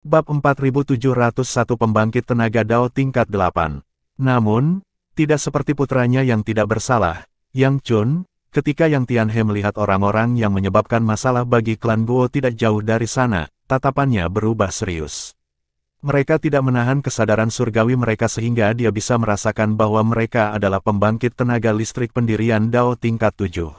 Bab 4701 Pembangkit Tenaga Dao tingkat 8. Namun, tidak seperti putranya yang tidak bersalah, Yang Chun, ketika Yang Tianhe melihat orang-orang yang menyebabkan masalah bagi klan Guo tidak jauh dari sana, tatapannya berubah serius. Mereka tidak menahan kesadaran surgawi mereka sehingga dia bisa merasakan bahwa mereka adalah pembangkit tenaga listrik pendirian Dao tingkat 7.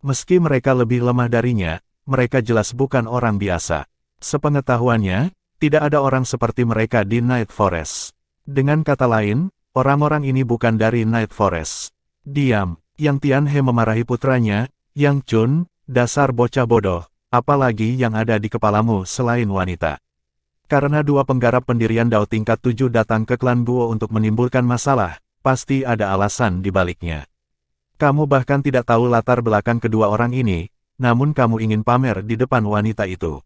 Meski mereka lebih lemah darinya, mereka jelas bukan orang biasa. Sepengetahuannya, tidak ada orang seperti mereka di Night Forest. Dengan kata lain, orang-orang ini bukan dari Night Forest. Diam, Yang Tianhe memarahi putranya, Yang Chun, dasar bocah bodoh, apalagi yang ada di kepalamu selain wanita. Karena dua penggarap pendirian Dao tingkat 7 datang ke klan Guo untuk menimbulkan masalah, pasti ada alasan di baliknya. Kamu bahkan tidak tahu latar belakang kedua orang ini, namun kamu ingin pamer di depan wanita itu.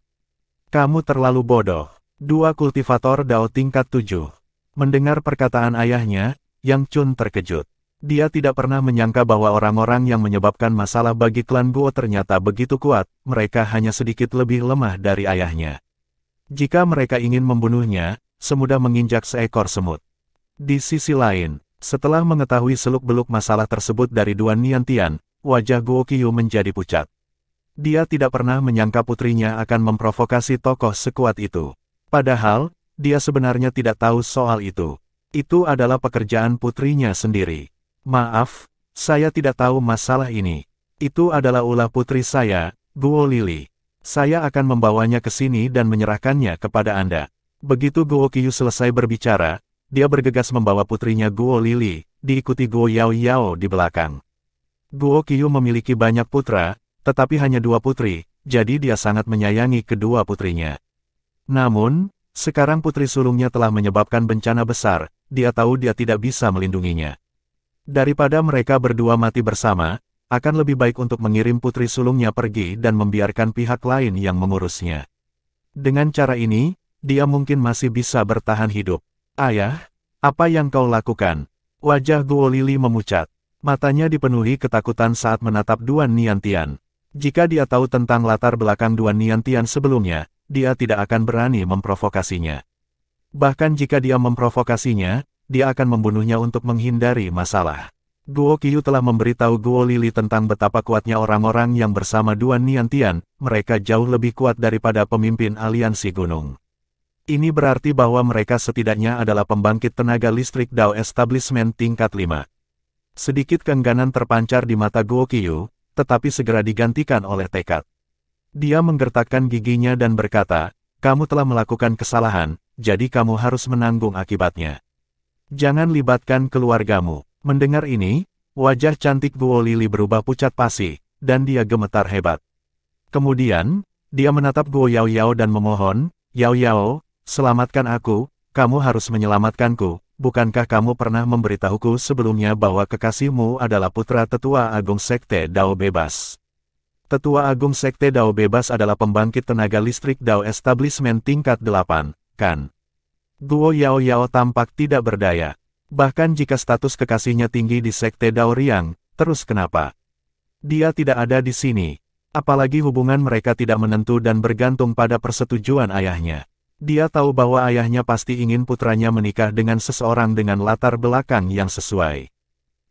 Kamu terlalu bodoh. Dua kultivator Dao tingkat 7. Mendengar perkataan ayahnya, Yang Chun terkejut. Dia tidak pernah menyangka bahwa orang-orang yang menyebabkan masalah bagi klan Guo ternyata begitu kuat, mereka hanya sedikit lebih lemah dari ayahnya. Jika mereka ingin membunuhnya, semudah menginjak seekor semut. Di sisi lain, setelah mengetahui seluk-beluk masalah tersebut dari Duan Niantian, wajah Guo Qiyu menjadi pucat. Dia tidak pernah menyangka putrinya akan memprovokasi tokoh sekuat itu. Padahal, dia sebenarnya tidak tahu soal itu. Itu adalah pekerjaan putrinya sendiri. Maaf, saya tidak tahu masalah ini. Itu adalah ulah putri saya, Guo Lili. Saya akan membawanya ke sini dan menyerahkannya kepada Anda. Begitu Guo Qiyu selesai berbicara, dia bergegas membawa putrinya Guo Lili, diikuti Guo Yao Yao di belakang. Guo Qiyu memiliki banyak putra, tetapi hanya dua putri, jadi dia sangat menyayangi kedua putrinya. Namun, sekarang putri sulungnya telah menyebabkan bencana besar, dia tahu dia tidak bisa melindunginya. Daripada mereka berdua mati bersama, akan lebih baik untuk mengirim putri sulungnya pergi dan membiarkan pihak lain yang mengurusnya. Dengan cara ini, dia mungkin masih bisa bertahan hidup. Ayah, apa yang kau lakukan? Wajah Guo Lili memucat. Matanya dipenuhi ketakutan saat menatap Duan Niantian. Jika dia tahu tentang latar belakang Duan Niantian sebelumnya, dia tidak akan berani memprovokasinya. Bahkan jika dia memprovokasinya, dia akan membunuhnya untuk menghindari masalah. Guo Qiyu telah memberitahu Guo Lili tentang betapa kuatnya orang-orang yang bersama Duan Niantian, mereka jauh lebih kuat daripada pemimpin aliansi gunung. Ini berarti bahwa mereka setidaknya adalah pembangkit tenaga listrik Dao Establishment tingkat 5. Sedikit keengganan terpancar di mata Guo Qiyu, tetapi segera digantikan oleh tekad. Dia menggertakkan giginya dan berkata, kamu telah melakukan kesalahan, jadi kamu harus menanggung akibatnya. Jangan libatkan keluargamu. Mendengar ini, wajah cantik Guo Lili berubah pucat pasi, dan dia gemetar hebat. Kemudian, dia menatap Guo Yao Yao dan memohon, Yao Yao, selamatkan aku, kamu harus menyelamatkanku, bukankah kamu pernah memberitahuku sebelumnya bahwa kekasihmu adalah putra Tetua Agung Sekte Dao Bebas? Tetua Agung Sekte Dao Bebas adalah pembangkit tenaga listrik Dao Establishment tingkat 8, kan? Guo Yao Yao tampak tidak berdaya. Bahkan jika status kekasihnya tinggi di Sekte Dao Riang, terus kenapa? Dia tidak ada di sini. Apalagi hubungan mereka tidak menentu dan bergantung pada persetujuan ayahnya. Dia tahu bahwa ayahnya pasti ingin putranya menikah dengan seseorang dengan latar belakang yang sesuai.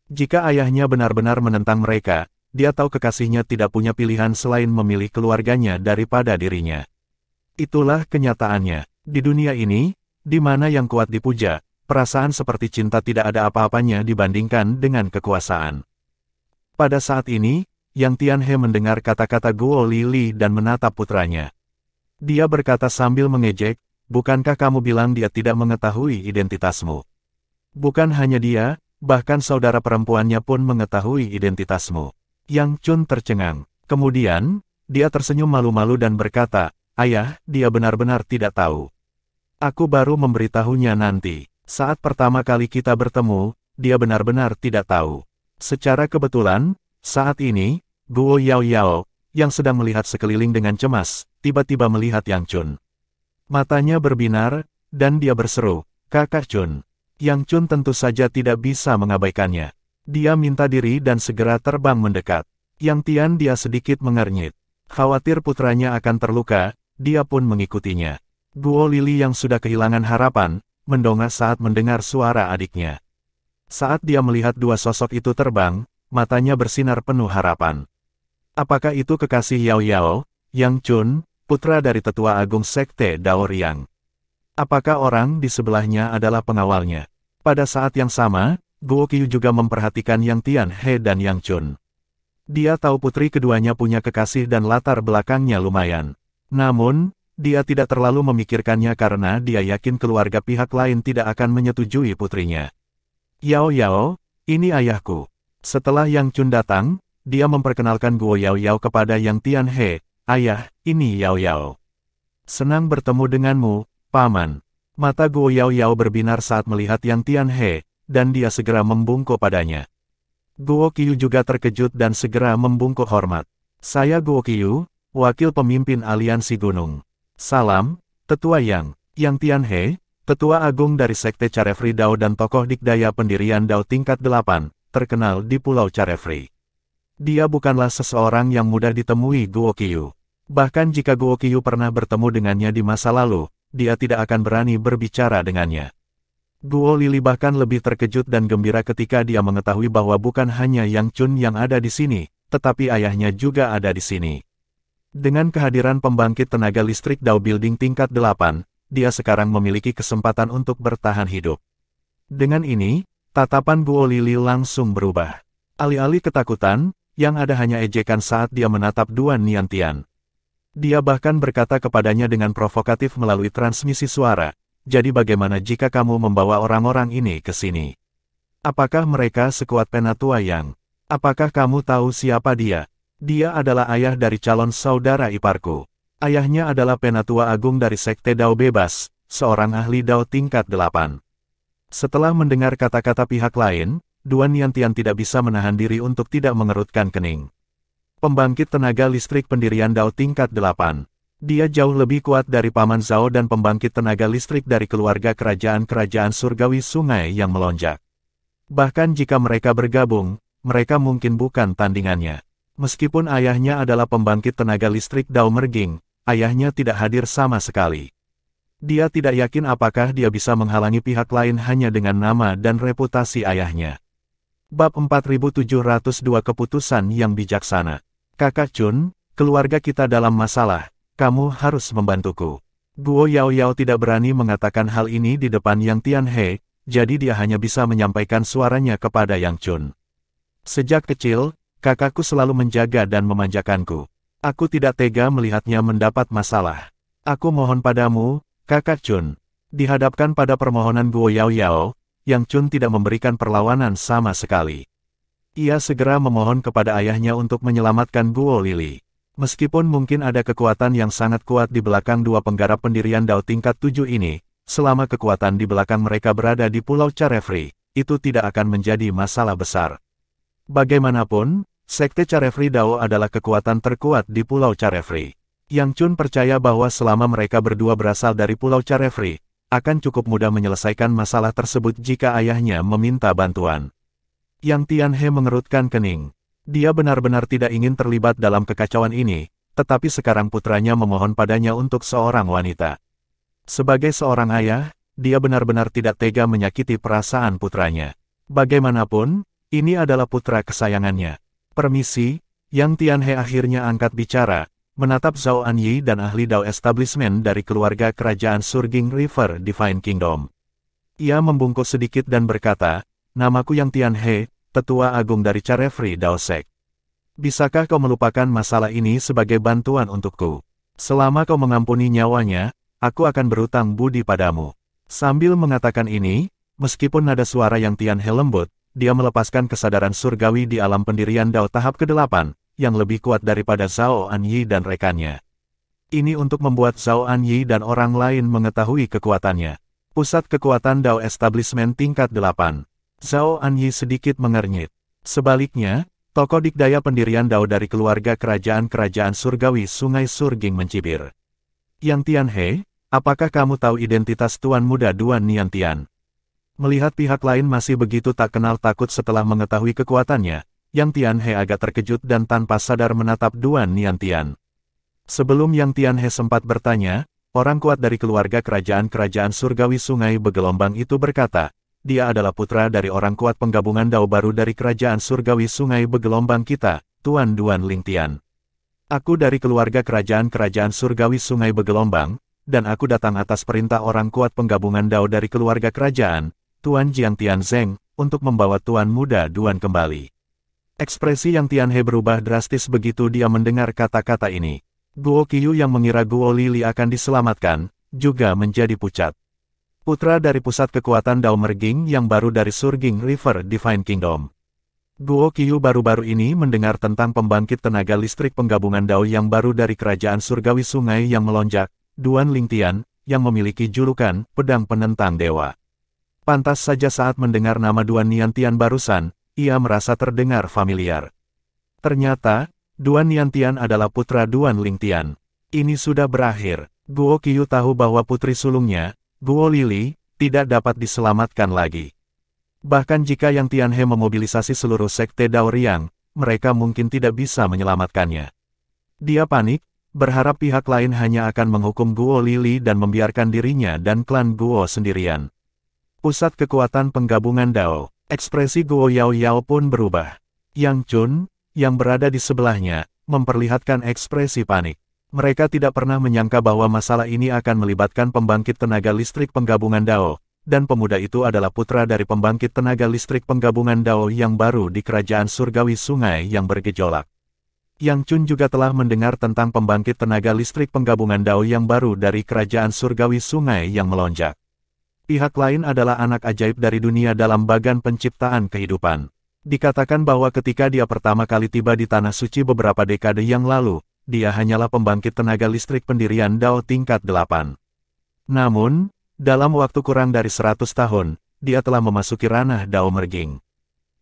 Jika ayahnya benar-benar menentang mereka, dia tahu kekasihnya tidak punya pilihan selain memilih keluarganya daripada dirinya. Itulah kenyataannya. Di dunia ini, di mana yang kuat dipuja, perasaan seperti cinta tidak ada apa-apanya dibandingkan dengan kekuasaan. Pada saat ini, Yang Tianhe mendengar kata-kata Guo Lili dan menatap putranya. Dia berkata sambil mengejek, bukankah kamu bilang dia tidak mengetahui identitasmu? Bukan hanya dia, bahkan saudara perempuannya pun mengetahui identitasmu. Yang Chun tercengang. Kemudian, dia tersenyum malu-malu dan berkata, ayah, dia benar-benar tidak tahu. Aku baru memberitahunya nanti. Saat pertama kali kita bertemu, dia benar-benar tidak tahu. Secara kebetulan, saat ini, Guo Yao Yao, yang sedang melihat sekeliling dengan cemas, tiba-tiba melihat Yang Chun. Matanya berbinar, dan dia berseru, Kakak Chun. Yang Chun tentu saja tidak bisa mengabaikannya. Dia minta diri dan segera terbang mendekat. Yang Tian dia sedikit mengernyit. Khawatir putranya akan terluka, dia pun mengikutinya. Guo Lili yang sudah kehilangan harapan, mendongak saat mendengar suara adiknya. Saat dia melihat dua sosok itu terbang, matanya bersinar penuh harapan. Apakah itu kekasih Yao Yao, Yang Chun, putra dari tetua agung Sekte Dao Riang? Apakah orang di sebelahnya adalah pengawalnya? Pada saat yang sama, Guo Qiu juga memperhatikan Yang Tianhe dan Yang Chun. Dia tahu putri keduanya punya kekasih dan latar belakangnya lumayan. Namun, dia tidak terlalu memikirkannya karena dia yakin keluarga pihak lain tidak akan menyetujui putrinya. Yao Yao, ini ayahku. Setelah Yang Chun datang, dia memperkenalkan Guo Yao Yao kepada Yang Tianhe. Ayah, ini Yao Yao. Senang bertemu denganmu, Paman. Mata Guo Yao Yao berbinar saat melihat Yang Tianhe, dan dia segera membungkuk padanya. Guo Qiu juga terkejut dan segera membungkuk hormat. Saya Guo Qiu, wakil pemimpin aliansi gunung. Salam, Tetua Yang Tianhe, Tetua Agung dari Sekte Carefree Dao dan tokoh dikdaya pendirian Dao tingkat 8, terkenal di Pulau Carefree. Dia bukanlah seseorang yang mudah ditemui Guo Qiu. Bahkan jika Guo Qiu pernah bertemu dengannya di masa lalu, dia tidak akan berani berbicara dengannya. Guo Lili bahkan lebih terkejut dan gembira ketika dia mengetahui bahwa bukan hanya Yang Chun yang ada di sini, tetapi ayahnya juga ada di sini. Dengan kehadiran pembangkit tenaga listrik Dao Building tingkat 8, dia sekarang memiliki kesempatan untuk bertahan hidup. Dengan ini, tatapan Guo Lili langsung berubah. Alih-alih ketakutan, yang ada hanya ejekan saat dia menatap Duan Niantian. Dia bahkan berkata kepadanya dengan provokatif melalui transmisi suara, jadi bagaimana jika kamu membawa orang-orang ini ke sini? Apakah mereka sekuat Penatua Yang? Apakah kamu tahu siapa dia? Dia adalah ayah dari calon saudara iparku. Ayahnya adalah Penatua Agung dari Sekte Dao Bebas, seorang ahli Dao tingkat 8. Setelah mendengar kata-kata pihak lain, Duan Niantian tidak bisa menahan diri untuk tidak mengerutkan kening. Pembangkit tenaga listrik pendirian Dao tingkat 8. Dia jauh lebih kuat dari Paman Zhao dan pembangkit tenaga listrik dari keluarga kerajaan-kerajaan surgawi sungai yang melonjak. Bahkan jika mereka bergabung, mereka mungkin bukan tandingannya. Meskipun ayahnya adalah pembangkit tenaga listrik Dao Merging, ayahnya tidak hadir sama sekali. Dia tidak yakin apakah dia bisa menghalangi pihak lain hanya dengan nama dan reputasi ayahnya. Bab 4702 Keputusan yang Bijaksana. Kakak Chun, keluarga kita dalam masalah. Kamu harus membantuku. Guo Yao Yao tidak berani mengatakan hal ini di depan Yang Tianhe, jadi dia hanya bisa menyampaikan suaranya kepada Yang Chun. Sejak kecil, kakakku selalu menjaga dan memanjakanku. Aku tidak tega melihatnya mendapat masalah. Aku mohon padamu, Kakak Chun. Dihadapkan pada permohonan Guo Yao Yao, Yang Chun tidak memberikan perlawanan sama sekali. Ia segera memohon kepada ayahnya untuk menyelamatkan Guo Lili. Meskipun mungkin ada kekuatan yang sangat kuat di belakang dua penggarap pendirian Dao tingkat 7 ini, selama kekuatan di belakang mereka berada di Pulau Carefree, itu tidak akan menjadi masalah besar. Bagaimanapun, Sekte Carefree Dao adalah kekuatan terkuat di Pulau Carefree. Yang Chun percaya bahwa selama mereka berdua berasal dari Pulau Carefree, akan cukup mudah menyelesaikan masalah tersebut jika ayahnya meminta bantuan. Yang Tianhe mengerutkan kening. Dia benar-benar tidak ingin terlibat dalam kekacauan ini, tetapi sekarang putranya memohon padanya untuk seorang wanita. Sebagai seorang ayah, dia benar-benar tidak tega menyakiti perasaan putranya. Bagaimanapun, ini adalah putra kesayangannya. Permisi, Yang Tianhe akhirnya angkat bicara, menatap Zhao Anyi dan ahli Dao Establishment dari keluarga kerajaan Surging River Divine Kingdom. Ia membungkuk sedikit dan berkata, namaku Yang Tianhe, Tetua Agung dari Carefree Dao Sek. Bisakah kau melupakan masalah ini sebagai bantuan untukku? Selama kau mengampuni nyawanya, aku akan berutang budi padamu. Sambil mengatakan ini, meskipun nada suara Yang Tianhe lembut, dia melepaskan kesadaran surgawi di alam pendirian Dao tahap ke-8, yang lebih kuat daripada Zhao Anyi dan rekannya. Ini untuk membuat Zhao Anyi dan orang lain mengetahui kekuatannya. Pusat kekuatan Dao Establishment tingkat 8. Zhao Anyi sedikit mengernyit. Sebaliknya, tokoh dikdaya pendirian Dao dari keluarga kerajaan-kerajaan surgawi Sungai Surging mencibir. Yang Tianhe, apakah kamu tahu identitas Tuan Muda Duan Niantian? Melihat pihak lain masih begitu tak kenal takut setelah mengetahui kekuatannya, Yang Tianhe agak terkejut dan tanpa sadar menatap Duan Niantian. Sebelum Yang Tianhe sempat bertanya, orang kuat dari keluarga kerajaan-kerajaan surgawi sungai bergelombang itu berkata, dia adalah putra dari orang kuat penggabungan Dao baru dari kerajaan surgawi sungai bergelombang kita, Tuan Duan Lingtian. Aku dari keluarga kerajaan-kerajaan surgawi sungai bergelombang, dan aku datang atas perintah orang kuat penggabungan Dao dari keluarga kerajaan, Tuan Jiang Tianzeng, untuk membawa Tuan Muda Duan kembali. Ekspresi Yang Tianhe berubah drastis begitu dia mendengar kata-kata ini. Guo Qiyu yang mengira Guo Lili akan diselamatkan, juga menjadi pucat. Putra dari pusat kekuatan Dao Merging yang baru dari Surging River Divine Kingdom. Guo Qiyu baru-baru ini mendengar tentang pembangkit tenaga listrik penggabungan Dao yang baru dari kerajaan surgawi sungai yang melonjak, Duan Lingtian, yang memiliki julukan Pedang Penentang Dewa. Pantas saja saat mendengar nama Duan Niantian barusan, ia merasa terdengar familiar. Ternyata, Duan Niantian adalah putra Duan Lingtian. Ini sudah berakhir. Guo Qiyu tahu bahwa putri sulungnya, Guo Lili, tidak dapat diselamatkan lagi. Bahkan jika Yang Tianhe memobilisasi seluruh sekte Dao Riang, mereka mungkin tidak bisa menyelamatkannya. Dia panik, berharap pihak lain hanya akan menghukum Guo Lili dan membiarkan dirinya dan klan Guo sendirian. Pusat kekuatan penggabungan Dao, ekspresi Guo Yao Yao pun berubah. Yang Chun, yang berada di sebelahnya, memperlihatkan ekspresi panik. Mereka tidak pernah menyangka bahwa masalah ini akan melibatkan pembangkit tenaga listrik penggabungan Dao, dan pemuda itu adalah putra dari pembangkit tenaga listrik penggabungan Dao yang baru di kerajaan surgawi sungai yang bergejolak. Yang Chun juga telah mendengar tentang pembangkit tenaga listrik penggabungan Dao yang baru dari kerajaan surgawi sungai yang melonjak. Pihak lain adalah anak ajaib dari dunia dalam bagan penciptaan kehidupan. Dikatakan bahwa ketika dia pertama kali tiba di Tanah Suci beberapa dekade yang lalu, dia hanyalah pembangkit tenaga listrik pendirian Dao tingkat 8. Namun, dalam waktu kurang dari 100 tahun, dia telah memasuki ranah Dao Merging.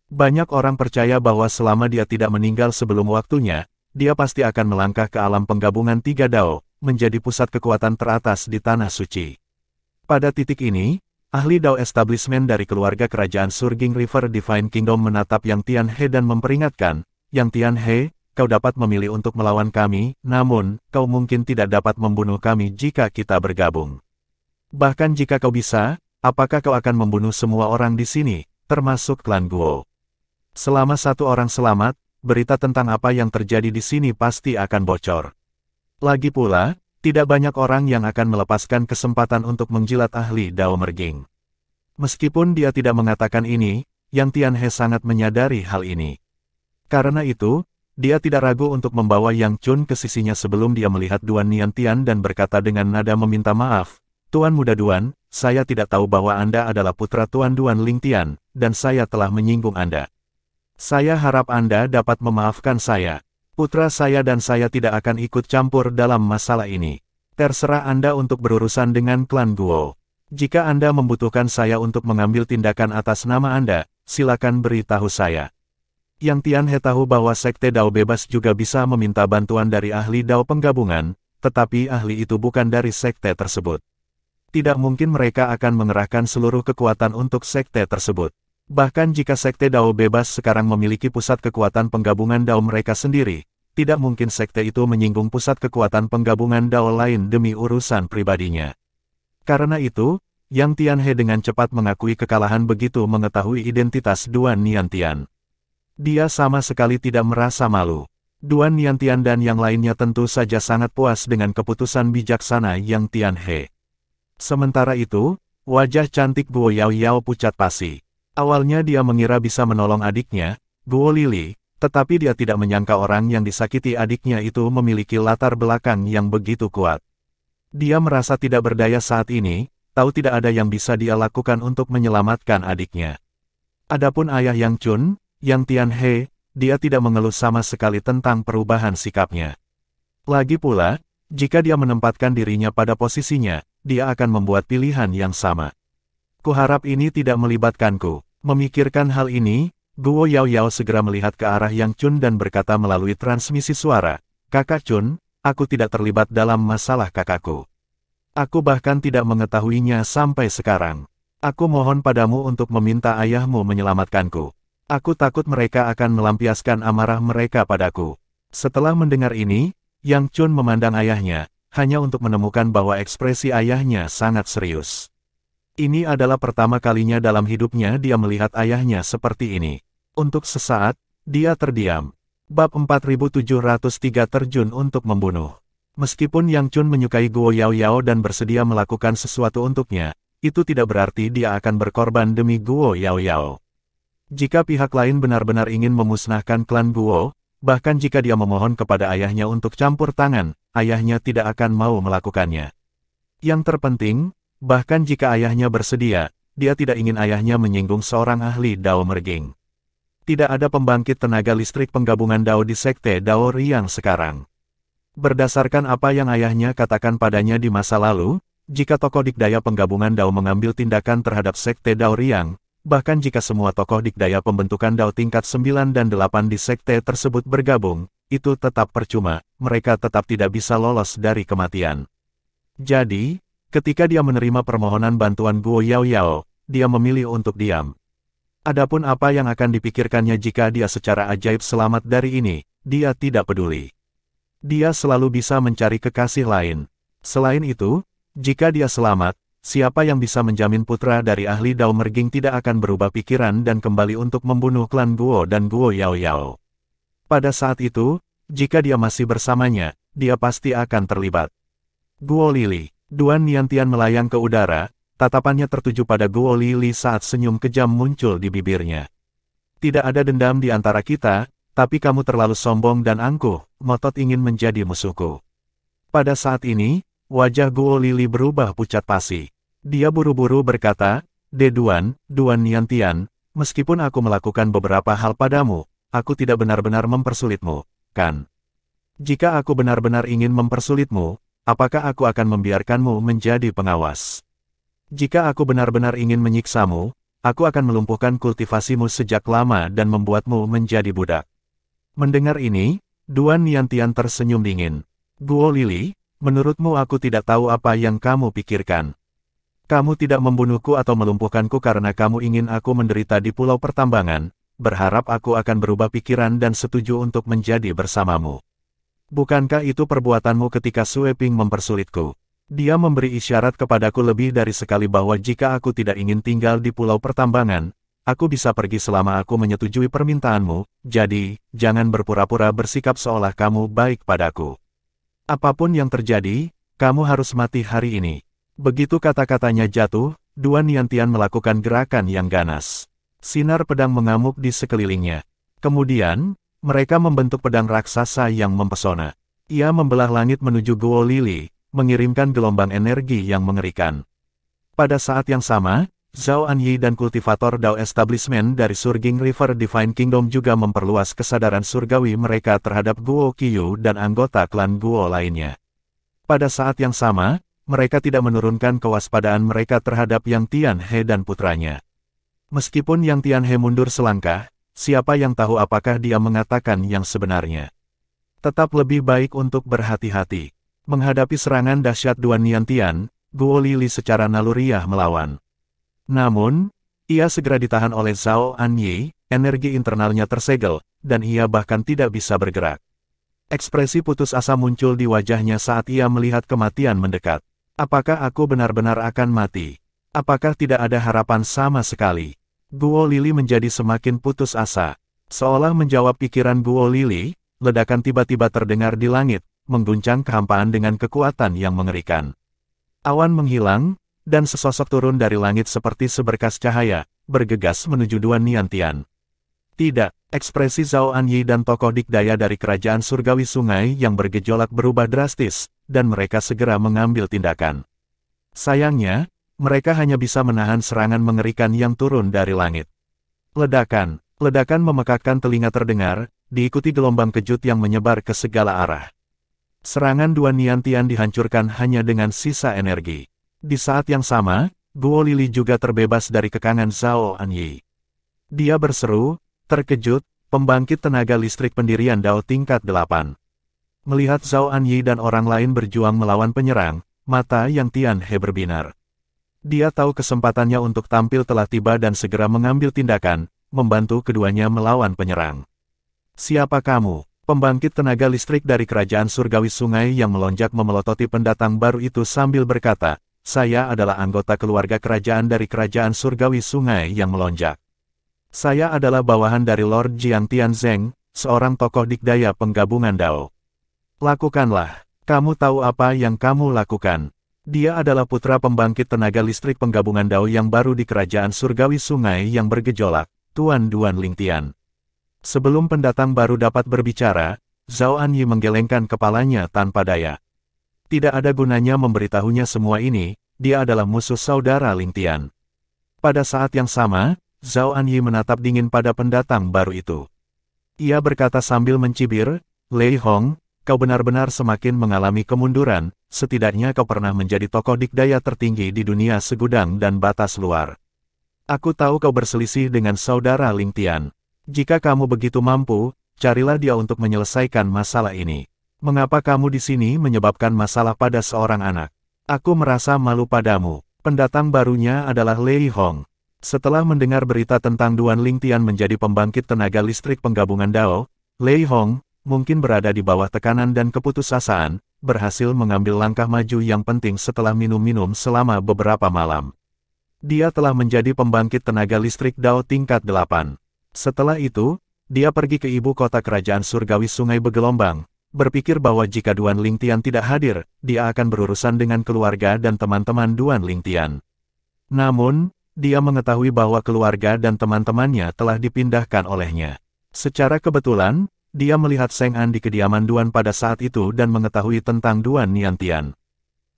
Banyak orang percaya bahwa selama dia tidak meninggal sebelum waktunya, dia pasti akan melangkah ke alam penggabungan 3 Dao, menjadi pusat kekuatan teratas di Tanah Suci. Pada titik ini, ahli Dao establishment dari keluarga kerajaan Surging River Divine Kingdom menatap Yang Tianhe dan memperingatkan, Yang Tianhe, kau dapat memilih untuk melawan kami, namun, kau mungkin tidak dapat membunuh kami jika kita bergabung. Bahkan jika kau bisa, apakah kau akan membunuh semua orang di sini, termasuk klan Guo? Selama satu orang selamat, berita tentang apa yang terjadi di sini pasti akan bocor. Lagi pula, tidak banyak orang yang akan melepaskan kesempatan untuk menjilat ahli Dao Merging. Meskipun dia tidak mengatakan ini, Yang Tianhe sangat menyadari hal ini. Karena itu, dia tidak ragu untuk membawa Yang Chun ke sisinya sebelum dia melihat Duan Niantian dan berkata dengan nada meminta maaf, Tuan Muda Duan, saya tidak tahu bahwa Anda adalah putra Tuan Duan Lingtian, dan saya telah menyinggung Anda. Saya harap Anda dapat memaafkan saya. Putra saya dan saya tidak akan ikut campur dalam masalah ini. Terserah Anda untuk berurusan dengan klan Guo. Jika Anda membutuhkan saya untuk mengambil tindakan atas nama Anda, silakan beritahu saya. Yang Tianhe tahu bahwa Sekte Dao Bebas juga bisa meminta bantuan dari ahli Dao penggabungan, tetapi ahli itu bukan dari sekte tersebut. Tidak mungkin mereka akan mengerahkan seluruh kekuatan untuk sekte tersebut. Bahkan jika Sekte Dao Bebas sekarang memiliki pusat kekuatan penggabungan Dao mereka sendiri, tidak mungkin sekte itu menyinggung pusat kekuatan penggabungan Dao lain demi urusan pribadinya. Karena itu, Yang Tianhe dengan cepat mengakui kekalahan begitu mengetahui identitas Duan Niantian. Dia sama sekali tidak merasa malu. Duan Niantian dan yang lainnya tentu saja sangat puas dengan keputusan bijaksana Yang Tianhe. Sementara itu, wajah cantik Guo Yao Yao pucat pasi. Awalnya dia mengira bisa menolong adiknya, Guo Lili, tetapi dia tidak menyangka orang yang disakiti adiknya itu memiliki latar belakang yang begitu kuat. Dia merasa tidak berdaya saat ini, tahu tidak ada yang bisa dia lakukan untuk menyelamatkan adiknya. Adapun ayah Yang Chun, Yang Tianhe, dia tidak mengeluh sama sekali tentang perubahan sikapnya. Lagi pula, jika dia menempatkan dirinya pada posisinya, dia akan membuat pilihan yang sama. Kuharap ini tidak melibatkanku. Memikirkan hal ini, Guo Yao Yao segera melihat ke arah Yang Chun dan berkata melalui transmisi suara, Kakak Chun, aku tidak terlibat dalam masalah kakakku. Aku bahkan tidak mengetahuinya sampai sekarang. Aku mohon padamu untuk meminta ayahmu menyelamatkanku. Aku takut mereka akan melampiaskan amarah mereka padaku. Setelah mendengar ini, Yang Chun memandang ayahnya, hanya untuk menemukan bahwa ekspresi ayahnya sangat serius. Ini adalah pertama kalinya dalam hidupnya dia melihat ayahnya seperti ini. Untuk sesaat, dia terdiam. Bab 4703 terjun untuk membunuh. Meskipun Yang Chun menyukai Guo Yaoyao dan bersedia melakukan sesuatu untuknya, itu tidak berarti dia akan berkorban demi Guo Yaoyao. Jika pihak lain benar-benar ingin memusnahkan klan Guo, bahkan jika dia memohon kepada ayahnya untuk campur tangan, ayahnya tidak akan mau melakukannya. Yang terpenting, bahkan jika ayahnya bersedia, dia tidak ingin ayahnya menyinggung seorang ahli Dao Merging. Tidak ada pembangkit tenaga listrik penggabungan Dao di Sekte Dao Riyang sekarang. Berdasarkan apa yang ayahnya katakan padanya di masa lalu, jika tokoh dikdaya penggabungan Dao mengambil tindakan terhadap Sekte Dao Riyang, bahkan jika semua tokoh dikdaya pembentukan Dao tingkat 9 dan 8 di Sekte tersebut bergabung, itu tetap percuma, mereka tetap tidak bisa lolos dari kematian. Jadi, ketika dia menerima permohonan bantuan Guo Yaoyao, dia memilih untuk diam. Adapun apa yang akan dipikirkannya jika dia secara ajaib selamat dari ini, dia tidak peduli. Dia selalu bisa mencari kekasih lain. Selain itu, jika dia selamat, siapa yang bisa menjamin putra dari ahli Dao Merging tidak akan berubah pikiran dan kembali untuk membunuh klan Guo dan Guo Yaoyao. Pada saat itu, jika dia masih bersamanya, dia pasti akan terlibat. Guo Lili. Duan Niantian melayang ke udara, tatapannya tertuju pada Guo Lili saat senyum kejam muncul di bibirnya. Tidak ada dendam di antara kita, tapi kamu terlalu sombong dan angkuh, ngotot ingin menjadi musuhku. Pada saat ini, wajah Guo Lili berubah pucat pasi. Dia buru-buru berkata, Duan Niantian, meskipun aku melakukan beberapa hal padamu, aku tidak benar-benar mempersulitmu, kan? Jika aku benar-benar ingin mempersulitmu, apakah aku akan membiarkanmu menjadi pengawas? Jika aku benar-benar ingin menyiksamu, aku akan melumpuhkan kultivasimu sejak lama dan membuatmu menjadi budak. Mendengar ini, Duan Niantian tersenyum dingin. Guo Lili, menurutmu aku tidak tahu apa yang kamu pikirkan. Kamu tidak membunuhku atau melumpuhkanku karena kamu ingin aku menderita di Pulau Pertambangan, berharap aku akan berubah pikiran dan setuju untuk menjadi bersamamu. Bukankah itu perbuatanmu ketika Sue Ping mempersulitku? Dia memberi isyarat kepadaku lebih dari sekali bahwa jika aku tidak ingin tinggal di Pulau Pertambangan, aku bisa pergi selama aku menyetujui permintaanmu, jadi, jangan berpura-pura bersikap seolah kamu baik padaku. Apapun yang terjadi, kamu harus mati hari ini. Begitu kata-katanya jatuh, Duan Niantian melakukan gerakan yang ganas. Sinar pedang mengamuk di sekelilingnya. Kemudian, mereka membentuk pedang raksasa yang mempesona. Ia membelah langit menuju Guo Lili, mengirimkan gelombang energi yang mengerikan. Pada saat yang sama, Zhao Anyi dan kultivator Dao Establishment dari Surging River Divine Kingdom juga memperluas kesadaran surgawi mereka terhadap Guo Qiyu dan anggota klan Guo lainnya. Pada saat yang sama, mereka tidak menurunkan kewaspadaan mereka terhadap Yang Tianhe dan putranya. Meskipun Yang Tianhe mundur selangkah, siapa yang tahu apakah dia mengatakan yang sebenarnya. Tetap lebih baik untuk berhati-hati. Menghadapi serangan dahsyat Duan Niantian, Guo Lili secara naluriah melawan. Namun, ia segera ditahan oleh Zhao Anyi, energi internalnya tersegel, dan ia bahkan tidak bisa bergerak. Ekspresi putus asa muncul di wajahnya saat ia melihat kematian mendekat. Apakah aku benar-benar akan mati? Apakah tidak ada harapan sama sekali? Guo Lili menjadi semakin putus asa. Seolah menjawab pikiran Guo Lili, ledakan tiba-tiba terdengar di langit, mengguncang kehampaan dengan kekuatan yang mengerikan. Awan menghilang, dan sesosok turun dari langit seperti seberkas cahaya, bergegas menuju Duan Niantian. Tidak, ekspresi Zhao Anyi dan tokoh dikdaya dari kerajaan surgawi sungai yang bergejolak berubah drastis, dan mereka segera mengambil tindakan. Sayangnya, mereka hanya bisa menahan serangan mengerikan yang turun dari langit. Ledakan memekakkan telinga terdengar, diikuti gelombang kejut yang menyebar ke segala arah. Serangan Duan Niantian dihancurkan hanya dengan sisa energi. Di saat yang sama, Guo Lili juga terbebas dari kekangan Zhao Anyi. Dia berseru, terkejut, pembangkit tenaga listrik pendirian Dao tingkat 8. Melihat Zhao Anyi dan orang lain berjuang melawan penyerang, mata Yang Tianhe berbinar. Dia tahu kesempatannya untuk tampil telah tiba dan segera mengambil tindakan, membantu keduanya melawan penyerang. Siapa kamu? Pembangkit tenaga listrik dari kerajaan surgawi sungai yang melonjak memelototi pendatang baru itu sambil berkata, "Saya adalah anggota keluarga kerajaan dari kerajaan surgawi sungai yang melonjak. Saya adalah bawahan dari Lord Jiang Tianzeng, seorang tokoh dikdaya penggabungan Dao. Lakukanlah. Kamu tahu apa yang kamu lakukan." Dia adalah putra pembangkit tenaga listrik penggabungan Dao yang baru di kerajaan surgawi sungai yang bergejolak, Tuan Duan Lingtian. Sebelum pendatang baru dapat berbicara, Zhao Anyi menggelengkan kepalanya tanpa daya. Tidak ada gunanya memberitahunya semua ini, dia adalah musuh saudara Lingtian. Pada saat yang sama, Zhao Anyi menatap dingin pada pendatang baru itu. Ia berkata sambil mencibir, "Lei Hong, kau benar-benar semakin mengalami kemunduran, setidaknya kau pernah menjadi tokoh dikdaya tertinggi di dunia segudang dan batas luar. Aku tahu kau berselisih dengan saudara Lingtian. Jika kamu begitu mampu, carilah dia untuk menyelesaikan masalah ini. Mengapa kamu di sini menyebabkan masalah pada seorang anak? Aku merasa malu padamu." Pendatang barunya adalah Lei Hong. Setelah mendengar berita tentang Duan Lingtian menjadi pembangkit tenaga listrik penggabungan Dao, Lei Hong, mungkin berada di bawah tekanan dan keputusasaan, berhasil mengambil langkah maju yang penting setelah minum-minum selama beberapa malam. Dia telah menjadi pembangkit tenaga listrik Dao tingkat 8. Setelah itu, dia pergi ke ibu kota kerajaan surgawi sungai bergelombang, berpikir bahwa jika Duan Lingtian tidak hadir, dia akan berurusan dengan keluarga dan teman-teman Duan Lingtian. Namun, dia mengetahui bahwa keluarga dan teman-temannya telah dipindahkan olehnya. Secara kebetulan, dia melihat Seng An di kediaman Duan pada saat itu dan mengetahui tentang Duan Niantian.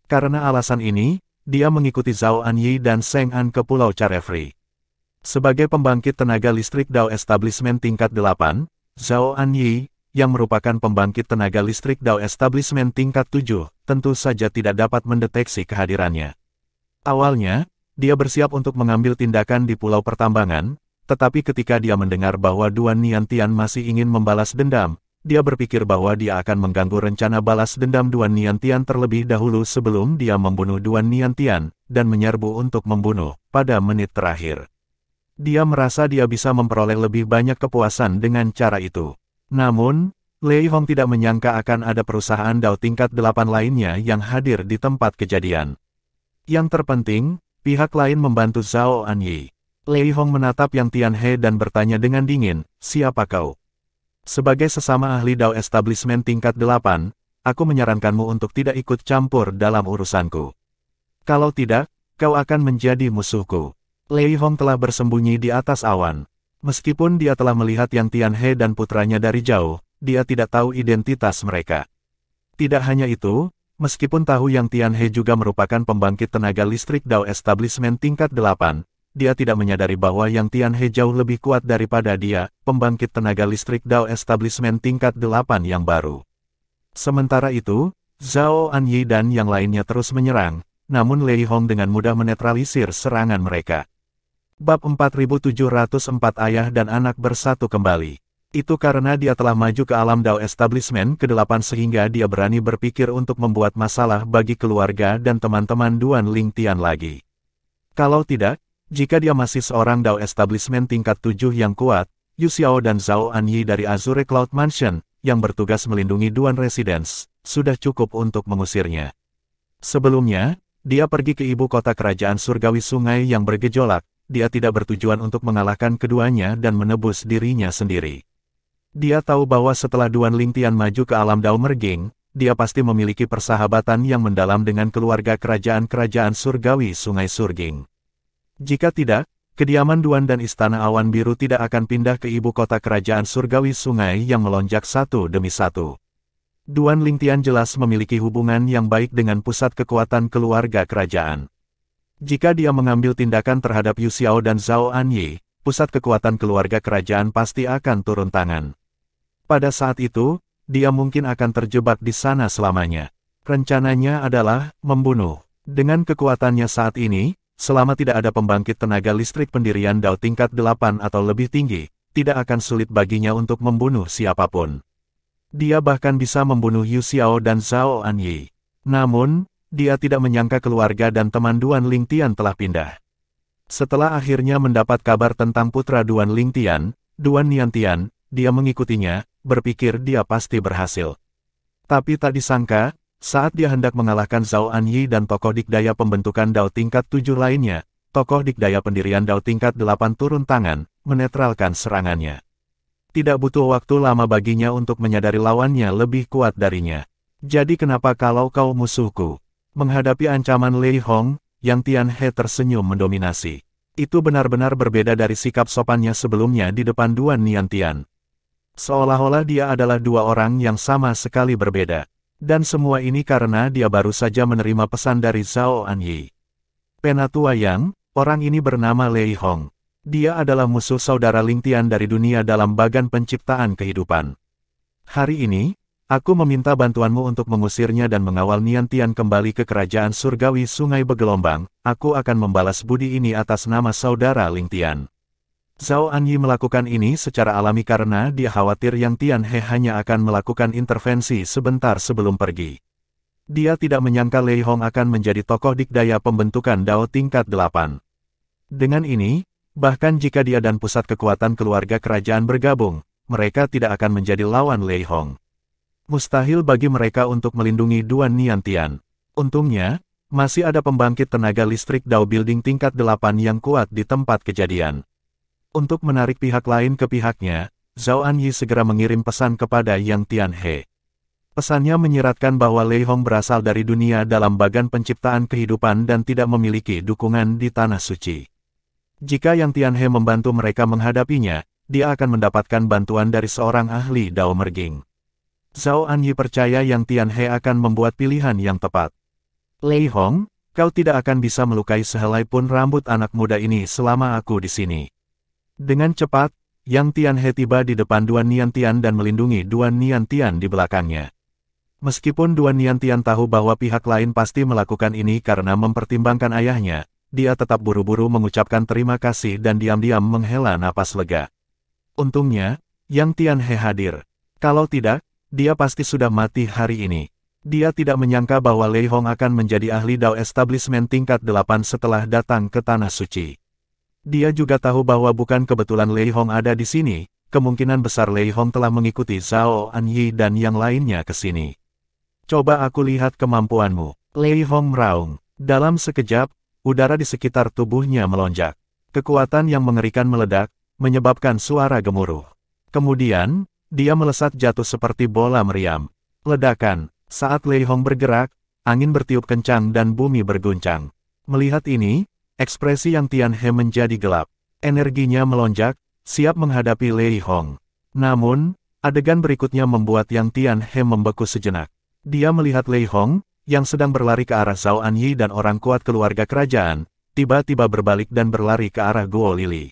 Karena alasan ini, dia mengikuti Zhao Anyi dan Seng An ke Pulau Carefree. Sebagai pembangkit tenaga listrik Dao Establishment tingkat 8, Zhao Anyi, yang merupakan pembangkit tenaga listrik Dao Establishment tingkat 7, tentu saja tidak dapat mendeteksi kehadirannya. Awalnya, dia bersiap untuk mengambil tindakan di Pulau Pertambangan, tetapi ketika dia mendengar bahwa Duan Niantian masih ingin membalas dendam, dia berpikir bahwa dia akan mengganggu rencana balas dendam Duan Niantian terlebih dahulu sebelum dia membunuh Duan Niantian, dan menyerbu untuk membunuh pada menit terakhir. Dia merasa dia bisa memperoleh lebih banyak kepuasan dengan cara itu. Namun, Lei Hong tidak menyangka akan ada perusahaan Dao tingkat 8 lainnya yang hadir di tempat kejadian. Yang terpenting, pihak lain membantu Zhao Anyi. Lei Hong menatap Yang Tianhe dan bertanya dengan dingin, "Siapa kau?" "Sebagai sesama ahli Dao Establishment tingkat 8, aku menyarankanmu untuk tidak ikut campur dalam urusanku. Kalau tidak, kau akan menjadi musuhku." Lei Hong telah bersembunyi di atas awan. Meskipun dia telah melihat Yang Tianhe dan putranya dari jauh, dia tidak tahu identitas mereka. Tidak hanya itu, meskipun tahu Yang Tianhe juga merupakan pembangkit tenaga listrik Dao Establishment tingkat 8, dia tidak menyadari bahwa Yang Tianhe jauh lebih kuat daripada dia, pembangkit tenaga listrik Dao Establishment tingkat 8 yang baru. Sementara itu, Zhao Anyi dan yang lainnya terus menyerang, namun Lei Hong dengan mudah menetralisir serangan mereka. Bab 4704 Ayah dan Anak Bersatu Kembali. Itu karena dia telah maju ke alam Dao Establishment ke-8 sehingga dia berani berpikir untuk membuat masalah bagi keluarga dan teman-teman Duan Lingtian lagi. Kalau tidak, jika dia masih seorang Dao Establishment tingkat 7 yang kuat, Yu Xiao dan Zhao Anyi dari Azure Cloud Mansion, yang bertugas melindungi Duan Residence, sudah cukup untuk mengusirnya. Sebelumnya, dia pergi ke ibu kota kerajaan surgawi sungai yang bergejolak. Dia tidak bertujuan untuk mengalahkan keduanya dan menebus dirinya sendiri. Dia tahu bahwa setelah Duan Lingtian maju ke alam Dao Merging, dia pasti memiliki persahabatan yang mendalam dengan keluarga kerajaan-kerajaan surgawi Sungai Surging. Jika tidak, kediaman Duan dan Istana Awan Biru tidak akan pindah ke ibu kota kerajaan surgawi sungai yang melonjak satu demi satu. Duan Lingtian jelas memiliki hubungan yang baik dengan pusat kekuatan keluarga kerajaan. Jika dia mengambil tindakan terhadap Yu Xiao dan Zhao Anyi, pusat kekuatan keluarga kerajaan pasti akan turun tangan. Pada saat itu, dia mungkin akan terjebak di sana selamanya. Rencananya adalah membunuh. Dengan kekuatannya saat ini, selama tidak ada pembangkit tenaga listrik pendirian Dao tingkat 8 atau lebih tinggi, tidak akan sulit baginya untuk membunuh siapapun. Dia bahkan bisa membunuh Yu Xiao dan Zhao Anyi. Namun, dia tidak menyangka keluarga dan teman Duan Lingtian telah pindah. Setelah akhirnya mendapat kabar tentang putra Duan Lingtian, Duan Niantian, dia mengikutinya, berpikir dia pasti berhasil. Tapi tak disangka, saat dia hendak mengalahkan Zhao Anyi dan tokoh dikdaya pembentukan Dao tingkat 7 lainnya, tokoh dikdaya pendirian Dao tingkat 8 turun tangan, menetralkan serangannya. Tidak butuh waktu lama baginya untuk menyadari lawannya lebih kuat darinya. Jadi kenapa kalau kau musuhku? Menghadapi ancaman Lei Hong, Yang Tianhe tersenyum mendominasi. Itu benar-benar berbeda dari sikap sopannya sebelumnya di depan Duan Niantian. Seolah-olah dia adalah dua orang yang sama sekali berbeda. Dan semua ini karena dia baru saja menerima pesan dari Zhao Anyi. Penatua Yang, orang ini bernama Lei Hong. Dia adalah musuh saudara Ling Tian dari dunia dalam bagan penciptaan kehidupan. Hari ini, aku meminta bantuanmu untuk mengusirnya dan mengawal Niantian kembali ke kerajaan surgawi Sungai Bergelombang. Aku akan membalas budi ini atas nama saudara Ling Tian. Zhao Anyi melakukan ini secara alami karena dia khawatir Yang Tianhe hanya akan melakukan intervensi sebentar sebelum pergi. Dia tidak menyangka Lei Hong akan menjadi tokoh dikdaya pembentukan Dao tingkat 8. Dengan ini, bahkan jika dia dan pusat kekuatan keluarga kerajaan bergabung, mereka tidak akan menjadi lawan Lei Hong. Mustahil bagi mereka untuk melindungi Duan Niantian. Untungnya, masih ada pembangkit tenaga listrik Dao Building tingkat 8 yang kuat di tempat kejadian. Untuk menarik pihak lain ke pihaknya, Zhao Anyi segera mengirim pesan kepada Yang Tianhe. Pesannya menyiratkan bahwa Lei Hong berasal dari dunia dalam bagan penciptaan kehidupan dan tidak memiliki dukungan di Tanah Suci. Jika Yang Tianhe membantu mereka menghadapinya, dia akan mendapatkan bantuan dari seorang ahli Dao Merging. Zhao Anyi percaya Yang Tianhe akan membuat pilihan yang tepat. Lei Hong, kau tidak akan bisa melukai sehelai pun rambut anak muda ini selama aku di sini. Dengan cepat, Yang Tianhe tiba di depan Duan Niantian dan melindungi Duan Niantian di belakangnya. Meskipun Duan Niantian tahu bahwa pihak lain pasti melakukan ini karena mempertimbangkan ayahnya, dia tetap buru-buru mengucapkan terima kasih dan diam-diam menghela napas lega. Untungnya, Yang Tianhe hadir. Kalau tidak, dia pasti sudah mati hari ini. Dia tidak menyangka bahwa Lei Hong akan menjadi ahli Dao Establishment tingkat 8 setelah datang ke Tanah Suci. Dia juga tahu bahwa bukan kebetulan Lei Hong ada di sini, kemungkinan besar Lei Hong telah mengikuti Zhao Anyi dan yang lainnya ke sini. Coba aku lihat kemampuanmu. Lei Hong meraung. Dalam sekejap, udara di sekitar tubuhnya melonjak. Kekuatan yang mengerikan meledak, menyebabkan suara gemuruh. Kemudian, dia melesat jatuh seperti bola meriam. Ledakan. Saat Lei Hong bergerak, angin bertiup kencang dan bumi berguncang. Melihat ini, ekspresi Yang Tianhe menjadi gelap. Energinya melonjak, siap menghadapi Lei Hong. Namun, adegan berikutnya membuat Yang Tianhe membeku sejenak. Dia melihat Lei Hong, yang sedang berlari ke arah Zhao Anyi dan orang kuat keluarga kerajaan, tiba-tiba berbalik dan berlari ke arah Guo Lili.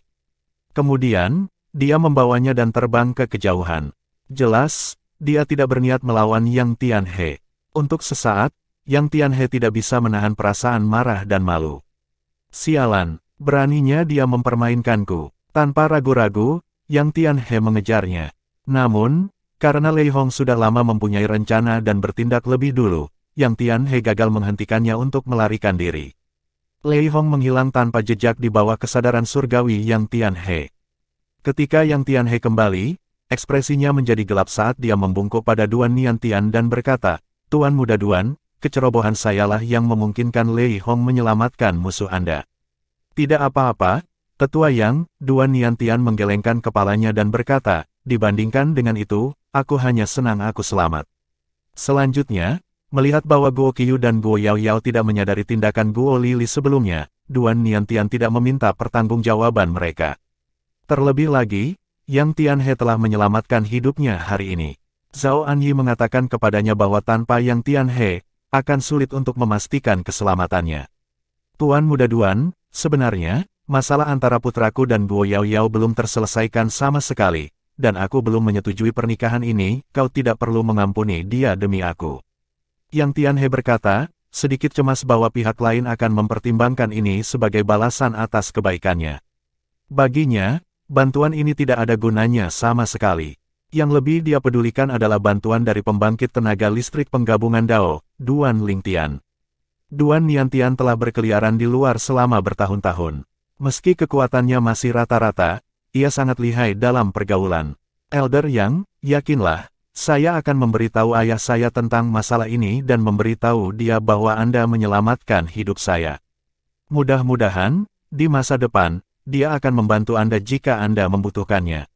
Kemudian, dia membawanya dan terbang ke kejauhan. Jelas, dia tidak berniat melawan Yang Tianhe. Untuk sesaat, Yang Tianhe tidak bisa menahan perasaan marah dan malu. Sialan, beraninya dia mempermainkanku. Tanpa ragu-ragu, Yang Tianhe mengejarnya. Namun, karena Lei Hong sudah lama mempunyai rencana dan bertindak lebih dulu, Yang Tianhe gagal menghentikannya untuk melarikan diri. Lei Hong menghilang tanpa jejak di bawah kesadaran surgawi Yang Tianhe. Ketika Yang Tianhe kembali, ekspresinya menjadi gelap saat dia membungkuk pada Duan Niantian dan berkata, "Tuan Muda Duan, kecerobohan sayalah yang memungkinkan Lei Hong menyelamatkan musuh Anda." "Tidak apa-apa, Tetua Yang," Duan Niantian menggelengkan kepalanya dan berkata, "Dibandingkan dengan itu, aku hanya senang aku selamat." Selanjutnya, melihat bahwa Guo Qiyu dan Guo Yaoyao tidak menyadari tindakan Guo Lili sebelumnya, Duan Niantian tidak meminta pertanggungjawaban mereka. Terlebih lagi, Yang Tianhe telah menyelamatkan hidupnya hari ini. Zhao Anyi mengatakan kepadanya bahwa tanpa Yang Tianhe, akan sulit untuk memastikan keselamatannya. "Tuan Muda Duan, sebenarnya, masalah antara putraku dan Guo Yaoyao belum terselesaikan sama sekali, dan aku belum menyetujui pernikahan ini, kau tidak perlu mengampuni dia demi aku." Yang Tianhe berkata, sedikit cemas bahwa pihak lain akan mempertimbangkan ini sebagai balasan atas kebaikannya. Baginya, bantuan ini tidak ada gunanya sama sekali. Yang lebih dia pedulikan adalah bantuan dari pembangkit tenaga listrik penggabungan Dao, Duan Ling Tian. Duan Niantian telah berkeliaran di luar selama bertahun-tahun. Meski kekuatannya masih rata-rata, ia sangat lihai dalam pergaulan. Elder Yang, yakinlah, saya akan memberitahu ayah saya tentang masalah ini dan memberitahu dia bahwa Anda menyelamatkan hidup saya. Mudah-mudahan, di masa depan, dia akan membantu Anda jika Anda membutuhkannya.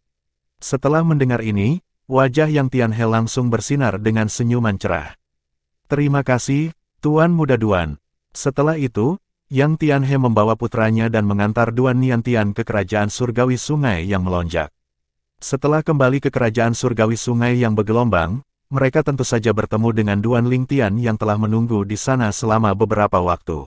Setelah mendengar ini, wajah Yang Tianhe langsung bersinar dengan senyuman cerah. Terima kasih, Tuan Muda Duan. Setelah itu, Yang Tianhe membawa putranya dan mengantar Duan Niantian ke kerajaan surgawi sungai yang melonjak. Setelah kembali ke kerajaan surgawi sungai yang bergelombang, mereka tentu saja bertemu dengan Duan Lingtian yang telah menunggu di sana selama beberapa waktu.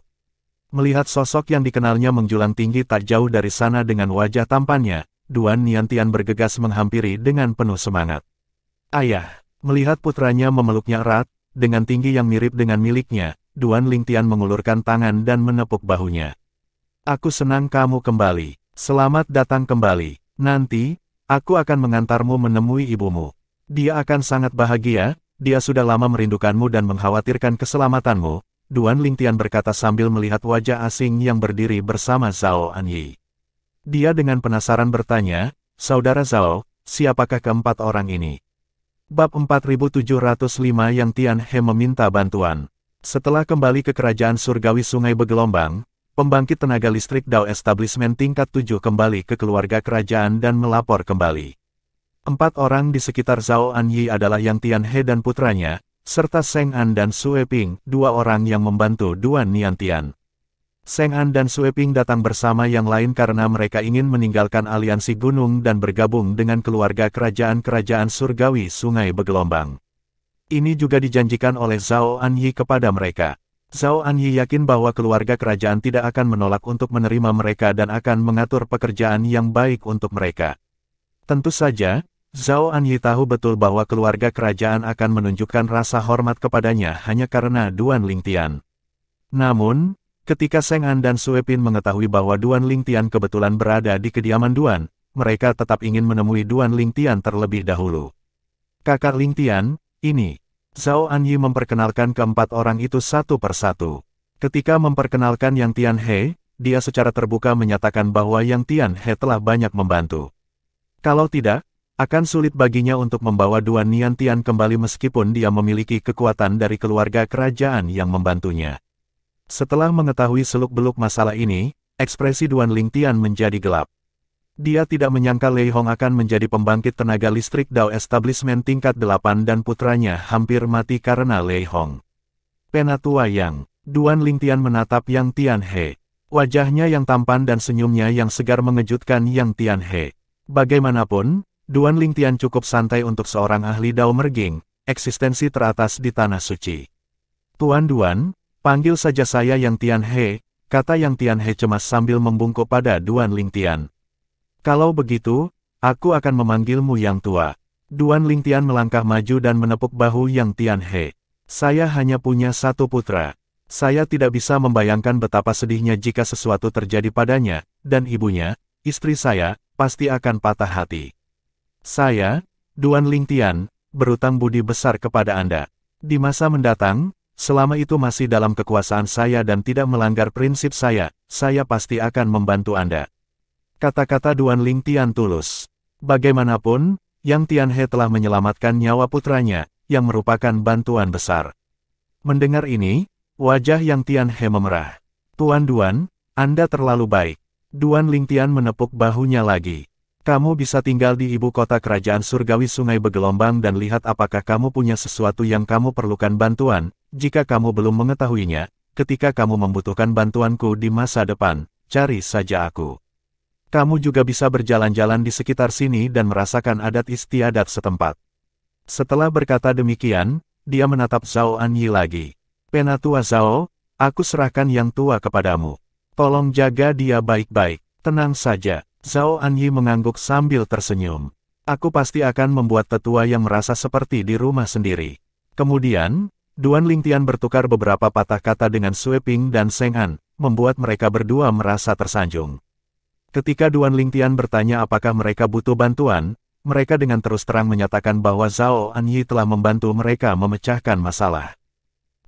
Melihat sosok yang dikenalnya menjulang tinggi tak jauh dari sana dengan wajah tampannya, Duan Niantian bergegas menghampiri dengan penuh semangat. Ayah, melihat putranya memeluknya erat, dengan tinggi yang mirip dengan miliknya, Duan Lingtian mengulurkan tangan dan menepuk bahunya. Aku senang kamu kembali. Selamat datang kembali. Nanti, aku akan mengantarmu menemui ibumu. Dia akan sangat bahagia, dia sudah lama merindukanmu dan mengkhawatirkan keselamatanmu, Duan Lingtian berkata sambil melihat wajah asing yang berdiri bersama Zhao Anyi. Dia dengan penasaran bertanya, Saudara Zhao, siapakah keempat orang ini? Bab 4705 Yang Tianhe meminta bantuan. Setelah kembali ke kerajaan surgawi sungai bergelombang, pembangkit tenaga listrik Dao Establishment tingkat 7 kembali ke keluarga kerajaan dan melapor kembali. 4 orang di sekitar Zhao Anyi adalah Yang Tianhe dan putranya, serta Seng An dan Sue Ping, 2 orang yang membantu Duan Niantian. Seng An dan Sue Ping datang bersama yang lain karena mereka ingin meninggalkan aliansi gunung dan bergabung dengan keluarga kerajaan-kerajaan surgawi sungai bergelombang. Ini juga dijanjikan oleh Zhao Anyi kepada mereka. Zhao Anyi yakin bahwa keluarga kerajaan tidak akan menolak untuk menerima mereka dan akan mengatur pekerjaan yang baik untuk mereka. Tentu saja, Zhao Anyi tahu betul bahwa keluarga kerajaan akan menunjukkan rasa hormat kepadanya hanya karena Duan Lingtian. Namun, ketika Seng An dan Sue Ping mengetahui bahwa Duan Lingtian kebetulan berada di kediaman Duan, mereka tetap ingin menemui Duan Lingtian terlebih dahulu. Kakak Lingtian, ini. Zhao Anyi memperkenalkan keempat orang itu satu persatu. Ketika memperkenalkan Yang Tianhe, dia secara terbuka menyatakan bahwa Yang Tianhe telah banyak membantu. Kalau tidak, akan sulit baginya untuk membawa Duan Niantian kembali meskipun dia memiliki kekuatan dari keluarga kerajaan yang membantunya. Setelah mengetahui seluk-beluk masalah ini, ekspresi Duan Lingtian menjadi gelap. Dia tidak menyangka Lei Hong akan menjadi pembangkit tenaga listrik Dao Establishment tingkat 8 dan putranya hampir mati karena Lei Hong. Penatua Yang, Duan Lingtian menatap Yang Tianhe. Wajahnya yang tampan dan senyumnya yang segar mengejutkan Yang Tianhe. Bagaimanapun, Duan Lingtian cukup santai untuk seorang ahli Dao Merging, eksistensi teratas di Tanah Suci. Tuan Duan, panggil saja saya Yang Tianhe, kata Yang Tianhe cemas sambil membungkuk pada Duan Lingtian. Kalau begitu, aku akan memanggilmu Yang Tua. Duan Lingtian melangkah maju dan menepuk bahu Yang Tianhe. Saya hanya punya satu putra. Saya tidak bisa membayangkan betapa sedihnya jika sesuatu terjadi padanya, dan ibunya, istri saya, pasti akan patah hati. Saya, Duan Lingtian, berutang budi besar kepada Anda. Di masa mendatang, selama itu masih dalam kekuasaan saya dan tidak melanggar prinsip saya pasti akan membantu Anda. Kata-kata Duan Lingtian tulus. Bagaimanapun, Yang Tianhe telah menyelamatkan nyawa putranya, yang merupakan bantuan besar. Mendengar ini, wajah Yang Tianhe memerah. Tuan Duan, Anda terlalu baik. Duan Lingtian menepuk bahunya lagi. Kamu bisa tinggal di ibu kota kerajaan surgawi sungai bergelombang dan lihat apakah kamu punya sesuatu yang kamu perlukan bantuan. Jika kamu belum mengetahuinya, ketika kamu membutuhkan bantuanku di masa depan, cari saja aku. Kamu juga bisa berjalan-jalan di sekitar sini dan merasakan adat istiadat setempat. Setelah berkata demikian, dia menatap Zhao Anyi lagi. Penatua Zhao, aku serahkan Yang Tua kepadamu. Tolong jaga dia baik-baik. Tenang saja. Zhao Anyi mengangguk sambil tersenyum. Aku pasti akan membuat tetua yang merasa seperti di rumah sendiri. Kemudian, Duan Lingtian bertukar beberapa patah kata dengan Sue Ping dan Seng An, membuat mereka berdua merasa tersanjung. Ketika Duan Lingtian bertanya apakah mereka butuh bantuan, mereka dengan terus terang menyatakan bahwa Zhao Anyi telah membantu mereka memecahkan masalah.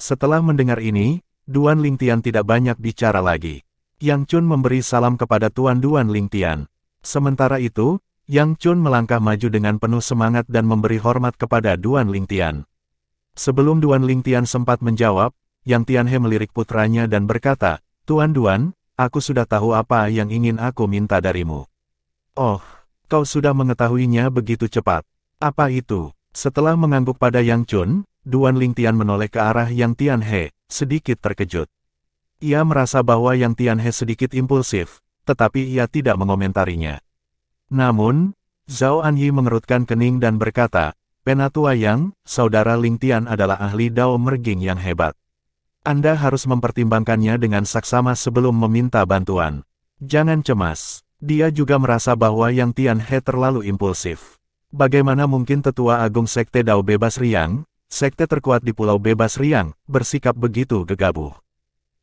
Setelah mendengar ini, Duan Lingtian tidak banyak bicara lagi. Yang Chun memberi salam kepada Tuan Duan Lingtian. Sementara itu, Yang Chun melangkah maju dengan penuh semangat dan memberi hormat kepada Duan Lingtian. Sebelum Duan Lingtian sempat menjawab, Yang Tianhe melirik putranya dan berkata, "Tuan Duan, aku sudah tahu apa yang ingin aku minta darimu." "Oh, kau sudah mengetahuinya begitu cepat. Apa itu?" Setelah mengangguk pada Yang Chun, Duan Lingtian menoleh ke arah Yang Tianhe, sedikit terkejut. Ia merasa bahwa Yang Tianhe sedikit impulsif, tetapi ia tidak mengomentarinya. Namun, Zhao Anyi mengerutkan kening dan berkata, "Penatua Yang, saudara Lingtian adalah ahli Dao Merging yang hebat. Anda harus mempertimbangkannya dengan saksama sebelum meminta bantuan. Jangan cemas, dia juga merasa bahwa Yang Tianhe terlalu impulsif. Bagaimana mungkin Tetua Agung Sekte Dao Bebas Riang, sekte terkuat di Pulau Bebas Riang, bersikap begitu gegabah?"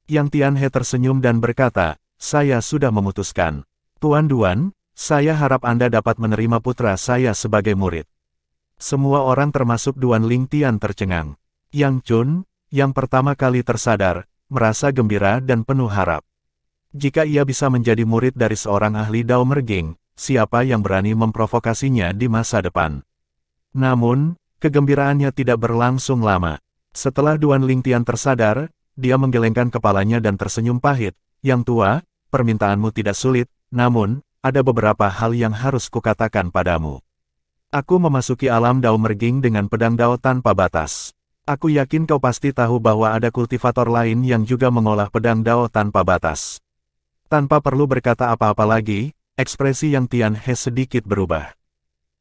Yang Tianhe tersenyum dan berkata, "Saya sudah memutuskan. Tuan Duan, saya harap Anda dapat menerima putra saya sebagai murid." Semua orang termasuk Duan Lingtian tercengang. Yang Chun, yang pertama kali tersadar, merasa gembira dan penuh harap. Jika ia bisa menjadi murid dari seorang ahli Dao Merging, siapa yang berani memprovokasinya di masa depan? Namun, kegembiraannya tidak berlangsung lama. Setelah Duan Lingtian tersadar, dia menggelengkan kepalanya dan tersenyum pahit. "Yang tua, permintaanmu tidak sulit, namun, ada beberapa hal yang harus kukatakan padamu. Aku memasuki alam Dao Merging dengan pedang Dao tanpa batas. Aku yakin kau pasti tahu bahwa ada kultivator lain yang juga mengolah pedang Dao tanpa batas." Tanpa perlu berkata apa-apa lagi, ekspresi Yang Tianhe sedikit berubah.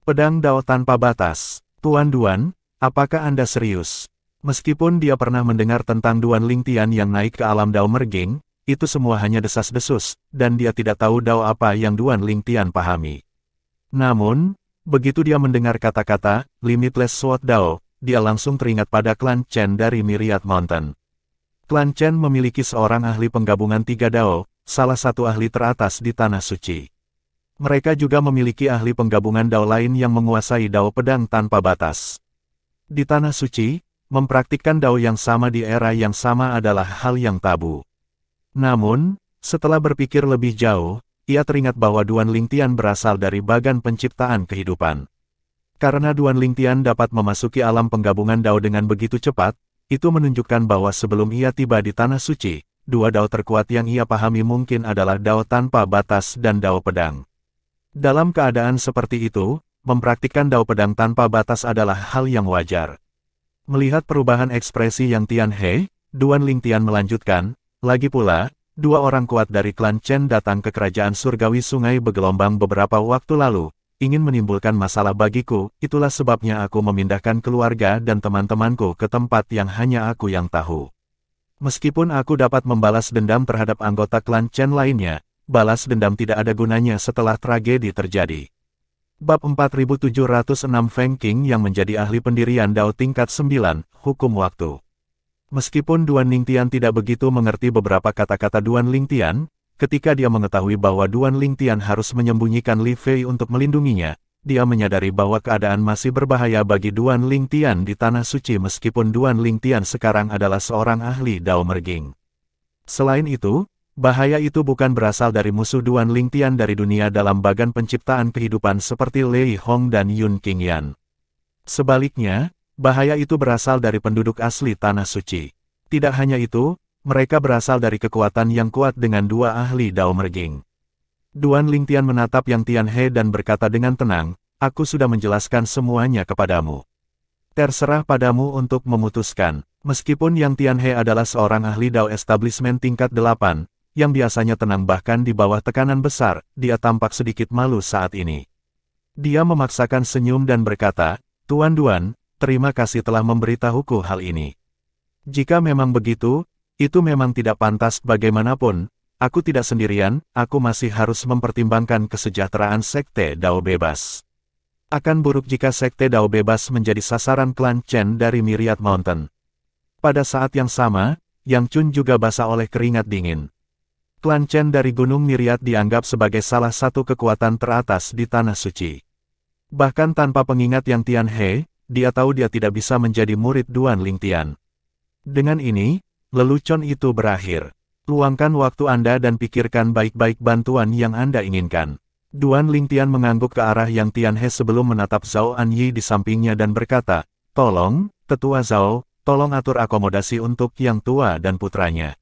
"Pedang Dao tanpa batas, Tuan Duan, apakah Anda serius?" Meskipun dia pernah mendengar tentang Duan Lingtian yang naik ke alam Dao Merging, itu semua hanya desas-desus, dan dia tidak tahu Dao apa yang Duan Lingtian pahami. Namun, begitu dia mendengar kata-kata Limitless Sword Dao, dia langsung teringat pada klan Chen dari Myriad Mountain. Klan Chen memiliki seorang ahli penggabungan 3 Dao, salah satu ahli teratas di Tanah Suci. Mereka juga memiliki ahli penggabungan Dao lain yang menguasai Dao pedang tanpa batas. Di Tanah Suci, mempraktikkan Dao yang sama di era yang sama adalah hal yang tabu. Namun, setelah berpikir lebih jauh, ia teringat bahwa Duan Lingtian berasal dari bagan penciptaan kehidupan. Karena Duan Lingtian dapat memasuki alam penggabungan Dao dengan begitu cepat, itu menunjukkan bahwa sebelum ia tiba di Tanah Suci, dua Dao terkuat yang ia pahami mungkin adalah Dao tanpa batas dan Dao pedang. Dalam keadaan seperti itu, mempraktikkan Dao pedang tanpa batas adalah hal yang wajar. Melihat perubahan ekspresi Yang Tianhe, Duan Lingtian melanjutkan, "Lagi pula, dua orang kuat dari klan Chen datang ke kerajaan surgawi Sungai Bergelombang beberapa waktu lalu, ingin menimbulkan masalah bagiku, itulah sebabnya aku memindahkan keluarga dan teman-temanku ke tempat yang hanya aku yang tahu. Meskipun aku dapat membalas dendam terhadap anggota klan Chen lainnya, balas dendam tidak ada gunanya setelah tragedi terjadi." Bab 4706 Feng Qing yang menjadi ahli pendirian Dao tingkat 9, Hukum Waktu. Meskipun Duan Lingtian tidak begitu mengerti beberapa kata-kata Duan Lingtian, ketika dia mengetahui bahwa Duan Lingtian harus menyembunyikan Li Fei untuk melindunginya, dia menyadari bahwa keadaan masih berbahaya bagi Duan Lingtian di Tanah Suci meskipun Duan Lingtian sekarang adalah seorang ahli Dao Merging. Selain itu, bahaya itu bukan berasal dari musuh Duan Lingtian dari dunia dalam bagan penciptaan kehidupan seperti Lei Hong dan Yun Qingyan. Sebaliknya, bahaya itu berasal dari penduduk asli Tanah Suci. Tidak hanya itu, mereka berasal dari kekuatan yang kuat dengan dua ahli Dao Merging. Duan Lingtian menatap Yang Tianhe dan berkata dengan tenang, "Aku sudah menjelaskan semuanya kepadamu. Terserah padamu untuk memutuskan." Meskipun Yang Tianhe adalah seorang ahli Dao establishment tingkat 8, yang biasanya tenang bahkan di bawah tekanan besar, dia tampak sedikit malu saat ini. Dia memaksakan senyum dan berkata, "Tuan Duan, terima kasih telah memberitahuku hal ini. Jika memang begitu, itu memang tidak pantas bagaimanapun, aku tidak sendirian, aku masih harus mempertimbangkan kesejahteraan Sekte Dao Bebas. Akan buruk jika Sekte Dao Bebas menjadi sasaran klan Chen dari Myriad Mountain." Pada saat yang sama, Yang Chun juga basah oleh keringat dingin. Klan Chen dari Gunung Myriad dianggap sebagai salah satu kekuatan teratas di Tanah Suci. Bahkan tanpa pengingat Yang Tianhe, dia tahu dia tidak bisa menjadi murid Duan Lingtian. Dengan ini, lelucon itu berakhir. Luangkan waktu Anda dan pikirkan baik-baik bantuan yang Anda inginkan. Duan Lingtian mengangguk ke arah Yang Tianhe sebelum menatap Zhao Anyi di sampingnya dan berkata, "Tolong, Tetua Zhao, tolong atur akomodasi untuk Yang Tua dan putranya.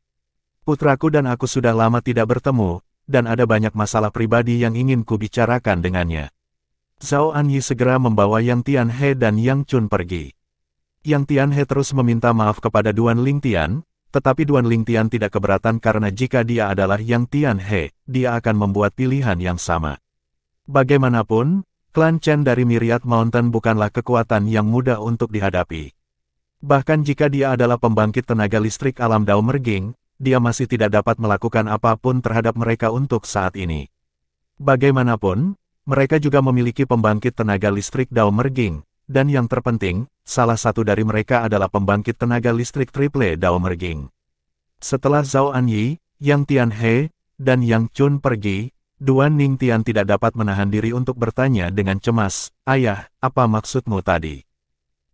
Putraku dan aku sudah lama tidak bertemu, dan ada banyak masalah pribadi yang ingin kubicarakan dengannya." Zhao Anyi segera membawa Yang Tianhe dan Yang Chun pergi. Yang Tianhe terus meminta maaf kepada Duan Lingtian, tetapi Duan Lingtian tidak keberatan karena jika dia adalah Yang Tianhe, dia akan membuat pilihan yang sama. Bagaimanapun, klan Chen dari Myriad Mountain bukanlah kekuatan yang mudah untuk dihadapi. Bahkan jika dia adalah pembangkit tenaga listrik alam Dao Merging, dia masih tidak dapat melakukan apapun terhadap mereka untuk saat ini. Bagaimanapun, mereka juga memiliki pembangkit tenaga listrik Dao Merging, dan yang terpenting, salah satu dari mereka adalah pembangkit tenaga listrik triple Dao Merging. Setelah Zhao Anyi, Yang Tianhe, dan Yang Chun pergi, Duan Ningtian tidak dapat menahan diri untuk bertanya dengan cemas, "Ayah, apa maksudmu tadi?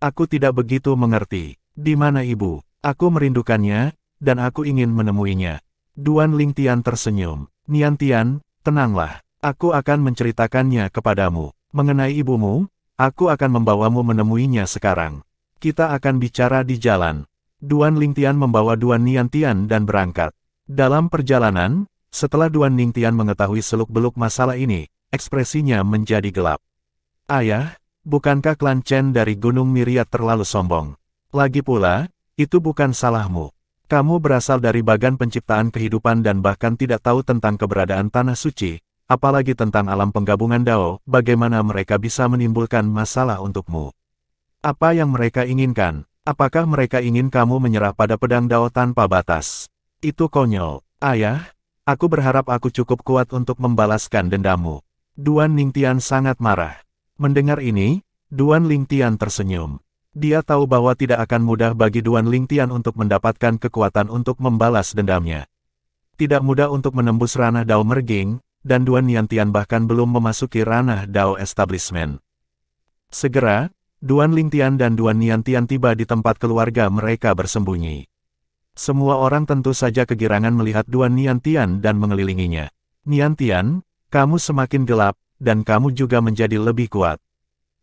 Aku tidak begitu mengerti. Di mana ibu? Aku merindukannya, dan aku ingin menemuinya." Duan Lingtian tersenyum. "Niantian, tenanglah. Aku akan menceritakannya kepadamu. Mengenai ibumu, aku akan membawamu menemuinya sekarang. Kita akan bicara di jalan." Duan Lingtian membawa Duan Niantian dan berangkat. Dalam perjalanan, setelah Duan Ningtian mengetahui seluk-beluk masalah ini, ekspresinya menjadi gelap. "Ayah, bukankah klan Chen dari Gunung Myriad terlalu sombong? Lagi pula, itu bukan salahmu. Kamu berasal dari bagan penciptaan kehidupan dan bahkan tidak tahu tentang keberadaan Tanah Suci, apalagi tentang alam penggabungan Dao, bagaimana mereka bisa menimbulkan masalah untukmu? Apa yang mereka inginkan? Apakah mereka ingin kamu menyerah pada pedang Dao tanpa batas? Itu konyol. Ayah, aku berharap aku cukup kuat untuk membalaskan dendammu." Duan Ningtian sangat marah. Mendengar ini, Duan Lingtian tersenyum. Dia tahu bahwa tidak akan mudah bagi Duan Lingtian untuk mendapatkan kekuatan untuk membalas dendamnya. Tidak mudah untuk menembus ranah Dao Merging, dan Duan Niantian bahkan belum memasuki ranah Dao Establishment. Segera, Duan Lingtian dan Duan Niantian tiba di tempat keluarga mereka bersembunyi. Semua orang tentu saja kegirangan melihat Duan Niantian dan mengelilinginya. "Niantian, kamu semakin gelap, dan kamu juga menjadi lebih kuat.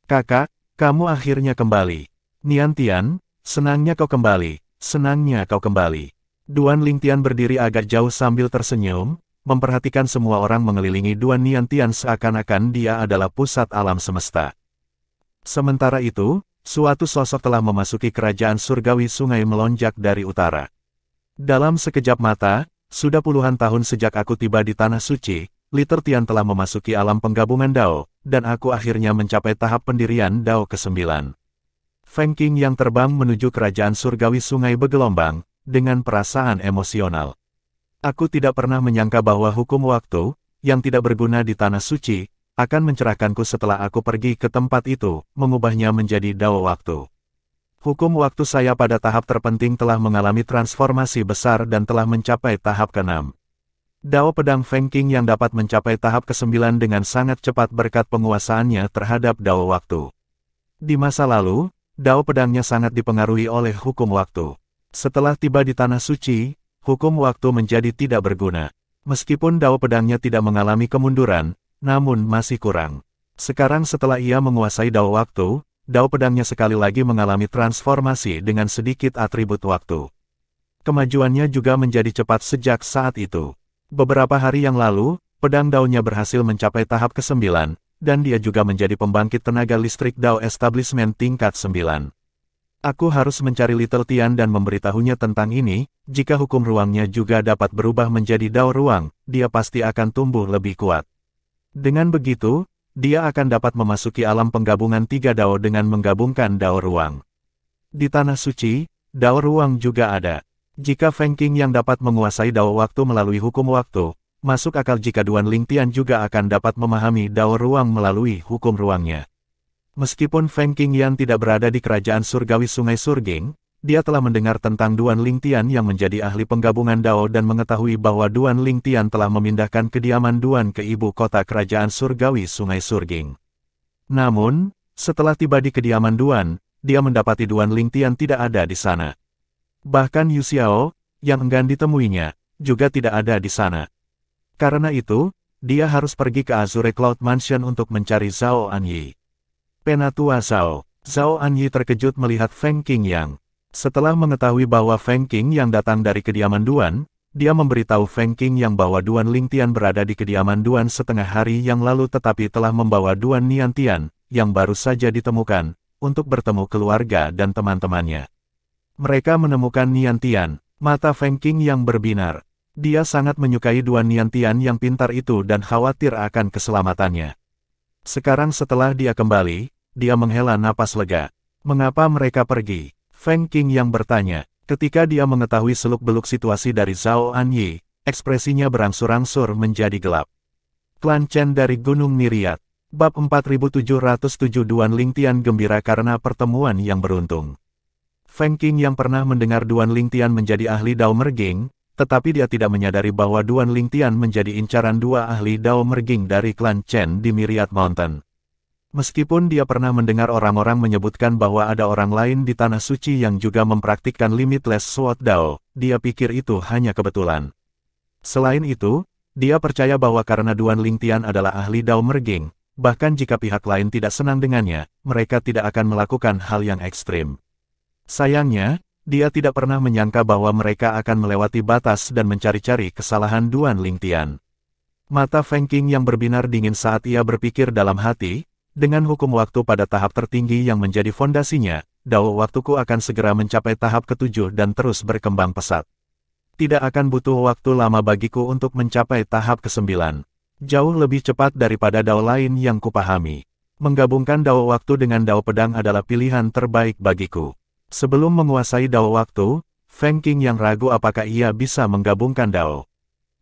Kakak, kamu akhirnya kembali. Niantian, senangnya kau kembali, senangnya kau kembali." Duan Lingtian berdiri agak jauh sambil tersenyum, memperhatikan semua orang mengelilingi Duan Niantian seakan-akan dia adalah pusat alam semesta. Sementara itu, suatu sosok telah memasuki kerajaan surgawi sungai melonjak dari utara. "Dalam sekejap mata, sudah puluhan tahun sejak aku tiba di Tanah Suci, Liter Tian telah memasuki alam penggabungan Dao, dan aku akhirnya mencapai tahap pendirian Dao ke-9. Feng Qing yang terbang menuju kerajaan surgawi sungai bergelombang, dengan perasaan emosional. Aku tidak pernah menyangka bahwa hukum waktu, yang tidak berguna di Tanah Suci, akan mencerahkanku setelah aku pergi ke tempat itu, mengubahnya menjadi Dao waktu. Hukum waktu saya pada tahap terpenting telah mengalami transformasi besar dan telah mencapai tahap ke-6. Dao pedang Feng Qing yang dapat mencapai tahap ke-9 dengan sangat cepat berkat penguasaannya terhadap Dao waktu. Di masa lalu, Dao pedangnya sangat dipengaruhi oleh hukum waktu. Setelah tiba di Tanah Suci, hukum waktu menjadi tidak berguna. Meskipun Dao pedangnya tidak mengalami kemunduran, namun masih kurang. Sekarang setelah ia menguasai Dao waktu, Dao pedangnya sekali lagi mengalami transformasi dengan sedikit atribut waktu. Kemajuannya juga menjadi cepat sejak saat itu. Beberapa hari yang lalu, pedang Dao-nya berhasil mencapai tahap ke-9, dan dia juga menjadi pembangkit tenaga listrik Dao Establishment tingkat 9. Aku harus mencari Little Tian dan memberitahunya tentang ini, jika hukum ruangnya juga dapat berubah menjadi Dao ruang, dia pasti akan tumbuh lebih kuat. Dengan begitu, dia akan dapat memasuki alam penggabungan 3 Dao dengan menggabungkan Dao ruang. Di Tanah Suci, Dao ruang juga ada. Jika Feng Qing yang dapat menguasai Dao waktu melalui hukum waktu, masuk akal jika Duan Lingtian juga akan dapat memahami Dao ruang melalui hukum ruangnya. Meskipun Feng Qing Yan tidak berada di kerajaan surgawi Sungai Surging, dia telah mendengar tentang Duan Lingtian yang menjadi ahli penggabungan Dao dan mengetahui bahwa Duan Lingtian telah memindahkan kediaman Duan ke ibu kota kerajaan surgawi Sungai Surging. Namun, setelah tiba di kediaman Duan, dia mendapati Duan Lingtian tidak ada di sana. Bahkan Yu Xiao, yang enggan ditemuinya, juga tidak ada di sana. Karena itu, dia harus pergi ke Azure Cloud Mansion untuk mencari Zhao Anyi. Penatua Zhao. Zhao Anyi terkejut melihat Feng Qingyang. Setelah mengetahui bahwa Feng Qingyang datang dari kediaman Duan, dia memberitahu Feng Qingyang bahwa Duan Lingtian berada di kediaman Duan setengah hari yang lalu tetapi telah membawa Duan Niantian, yang baru saja ditemukan, untuk bertemu keluarga dan teman-temannya. Mereka menemukan Niantian. Mata Feng Qingyang berbinar. Dia sangat menyukai Duan Niantian yang pintar itu dan khawatir akan keselamatannya. Sekarang setelah dia kembali, dia menghela napas lega. Mengapa mereka pergi? Feng Qingyang bertanya. Ketika dia mengetahui seluk-beluk situasi dari Zhao Anyi, ekspresinya berangsur-angsur menjadi gelap. Klan Chen dari Gunung Miriat. Bab 4707 Duan Lingtian gembira karena pertemuan yang beruntung. Feng Qingyang pernah mendengar Duan Lingtian menjadi ahli Dao Merging, tetapi dia tidak menyadari bahwa Duan Lingtian menjadi incaran dua ahli Dao Merging dari klan Chen di Myriad Mountain. Meskipun dia pernah mendengar orang-orang menyebutkan bahwa ada orang lain di Tanah Suci yang juga mempraktikkan Limitless Sword Dao, dia pikir itu hanya kebetulan. Selain itu, dia percaya bahwa karena Duan Lingtian adalah ahli Dao Merging, bahkan jika pihak lain tidak senang dengannya, mereka tidak akan melakukan hal yang ekstrim. Sayangnya, dia tidak pernah menyangka bahwa mereka akan melewati batas dan mencari-cari kesalahan Duan Lingtian. Mata Feng Qingyang berbinar dingin saat ia berpikir dalam hati, dengan hukum waktu pada tahap tertinggi yang menjadi fondasinya, Dao waktuku akan segera mencapai tahap ke-7 dan terus berkembang pesat. Tidak akan butuh waktu lama bagiku untuk mencapai tahap ke-9. Jauh lebih cepat daripada Dao lain yang kupahami. Menggabungkan Dao waktu dengan Dao pedang adalah pilihan terbaik bagiku. Sebelum menguasai Dao waktu, Feng Qingyang ragu apakah ia bisa menggabungkan Dao.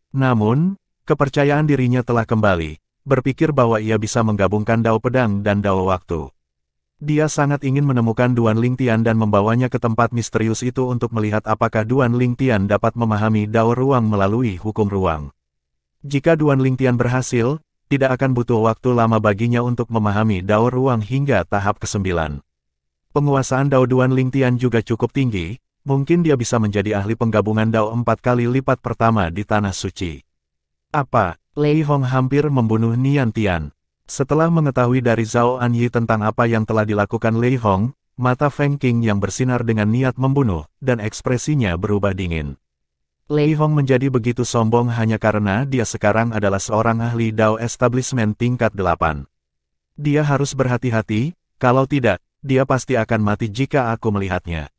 Namun, kepercayaan dirinya telah kembali, berpikir bahwa ia bisa menggabungkan Dao pedang dan Dao waktu. Dia sangat ingin menemukan Duan Lingtian dan membawanya ke tempat misterius itu untuk melihat apakah Duan Lingtian dapat memahami Dao ruang melalui hukum ruang. Jika Duan Lingtian berhasil, tidak akan butuh waktu lama baginya untuk memahami Dao ruang hingga tahap ke-9. Penguasaan Dao Duan Lingtian juga cukup tinggi, mungkin dia bisa menjadi ahli penggabungan Dao 4 kali lipat pertama di Tanah Suci. Apa? Lei Hong hampir membunuh Niantian. Setelah mengetahui dari Zhao Anyi tentang apa yang telah dilakukan Lei Hong, mata Feng Qingyang bersinar dengan niat membunuh, dan ekspresinya berubah dingin. Lei Hong menjadi begitu sombong hanya karena dia sekarang adalah seorang ahli Dao Establishment tingkat 8. Dia harus berhati-hati, kalau tidak, dia pasti akan mati jika aku melihatnya.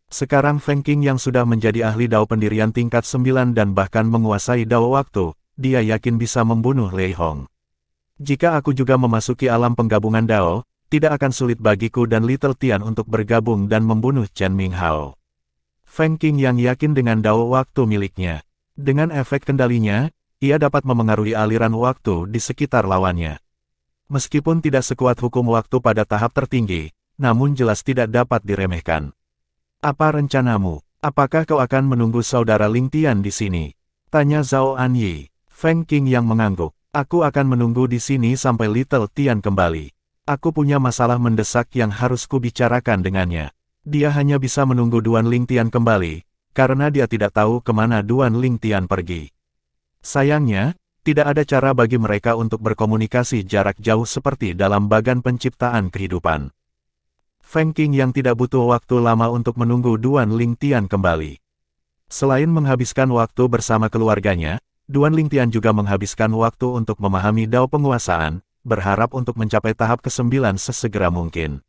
Sekarang Feng Qingyang sudah menjadi ahli Dao pendirian tingkat 9 dan bahkan menguasai Dao waktu, dia yakin bisa membunuh Lei Hong. Jika aku juga memasuki alam penggabungan Dao, tidak akan sulit bagiku dan Little Tian untuk bergabung dan membunuh Chen Minghao. Feng Qingyang yakin dengan Dao waktu miliknya. Dengan efek kendalinya, ia dapat memengaruhi aliran waktu di sekitar lawannya. Meskipun tidak sekuat hukum waktu pada tahap tertinggi, namun jelas tidak dapat diremehkan. Apa rencanamu? Apakah kau akan menunggu saudara Lingtian di sini? Tanya Zhao Anyi. Feng Qingyang mengangguk. Aku akan menunggu di sini sampai Little Tian kembali. Aku punya masalah mendesak yang harus kubicarakan dengannya. Dia hanya bisa menunggu Duan Lingtian kembali, karena dia tidak tahu kemana Duan Lingtian pergi. Sayangnya, tidak ada cara bagi mereka untuk berkomunikasi jarak jauh seperti dalam bagan penciptaan kehidupan. Feng Qingyang tidak butuh waktu lama untuk menunggu Duan Lingtian kembali. Selain menghabiskan waktu bersama keluarganya, Duan Lingtian juga menghabiskan waktu untuk memahami Dao penguasaan, berharap untuk mencapai tahap ke-9 sesegera mungkin.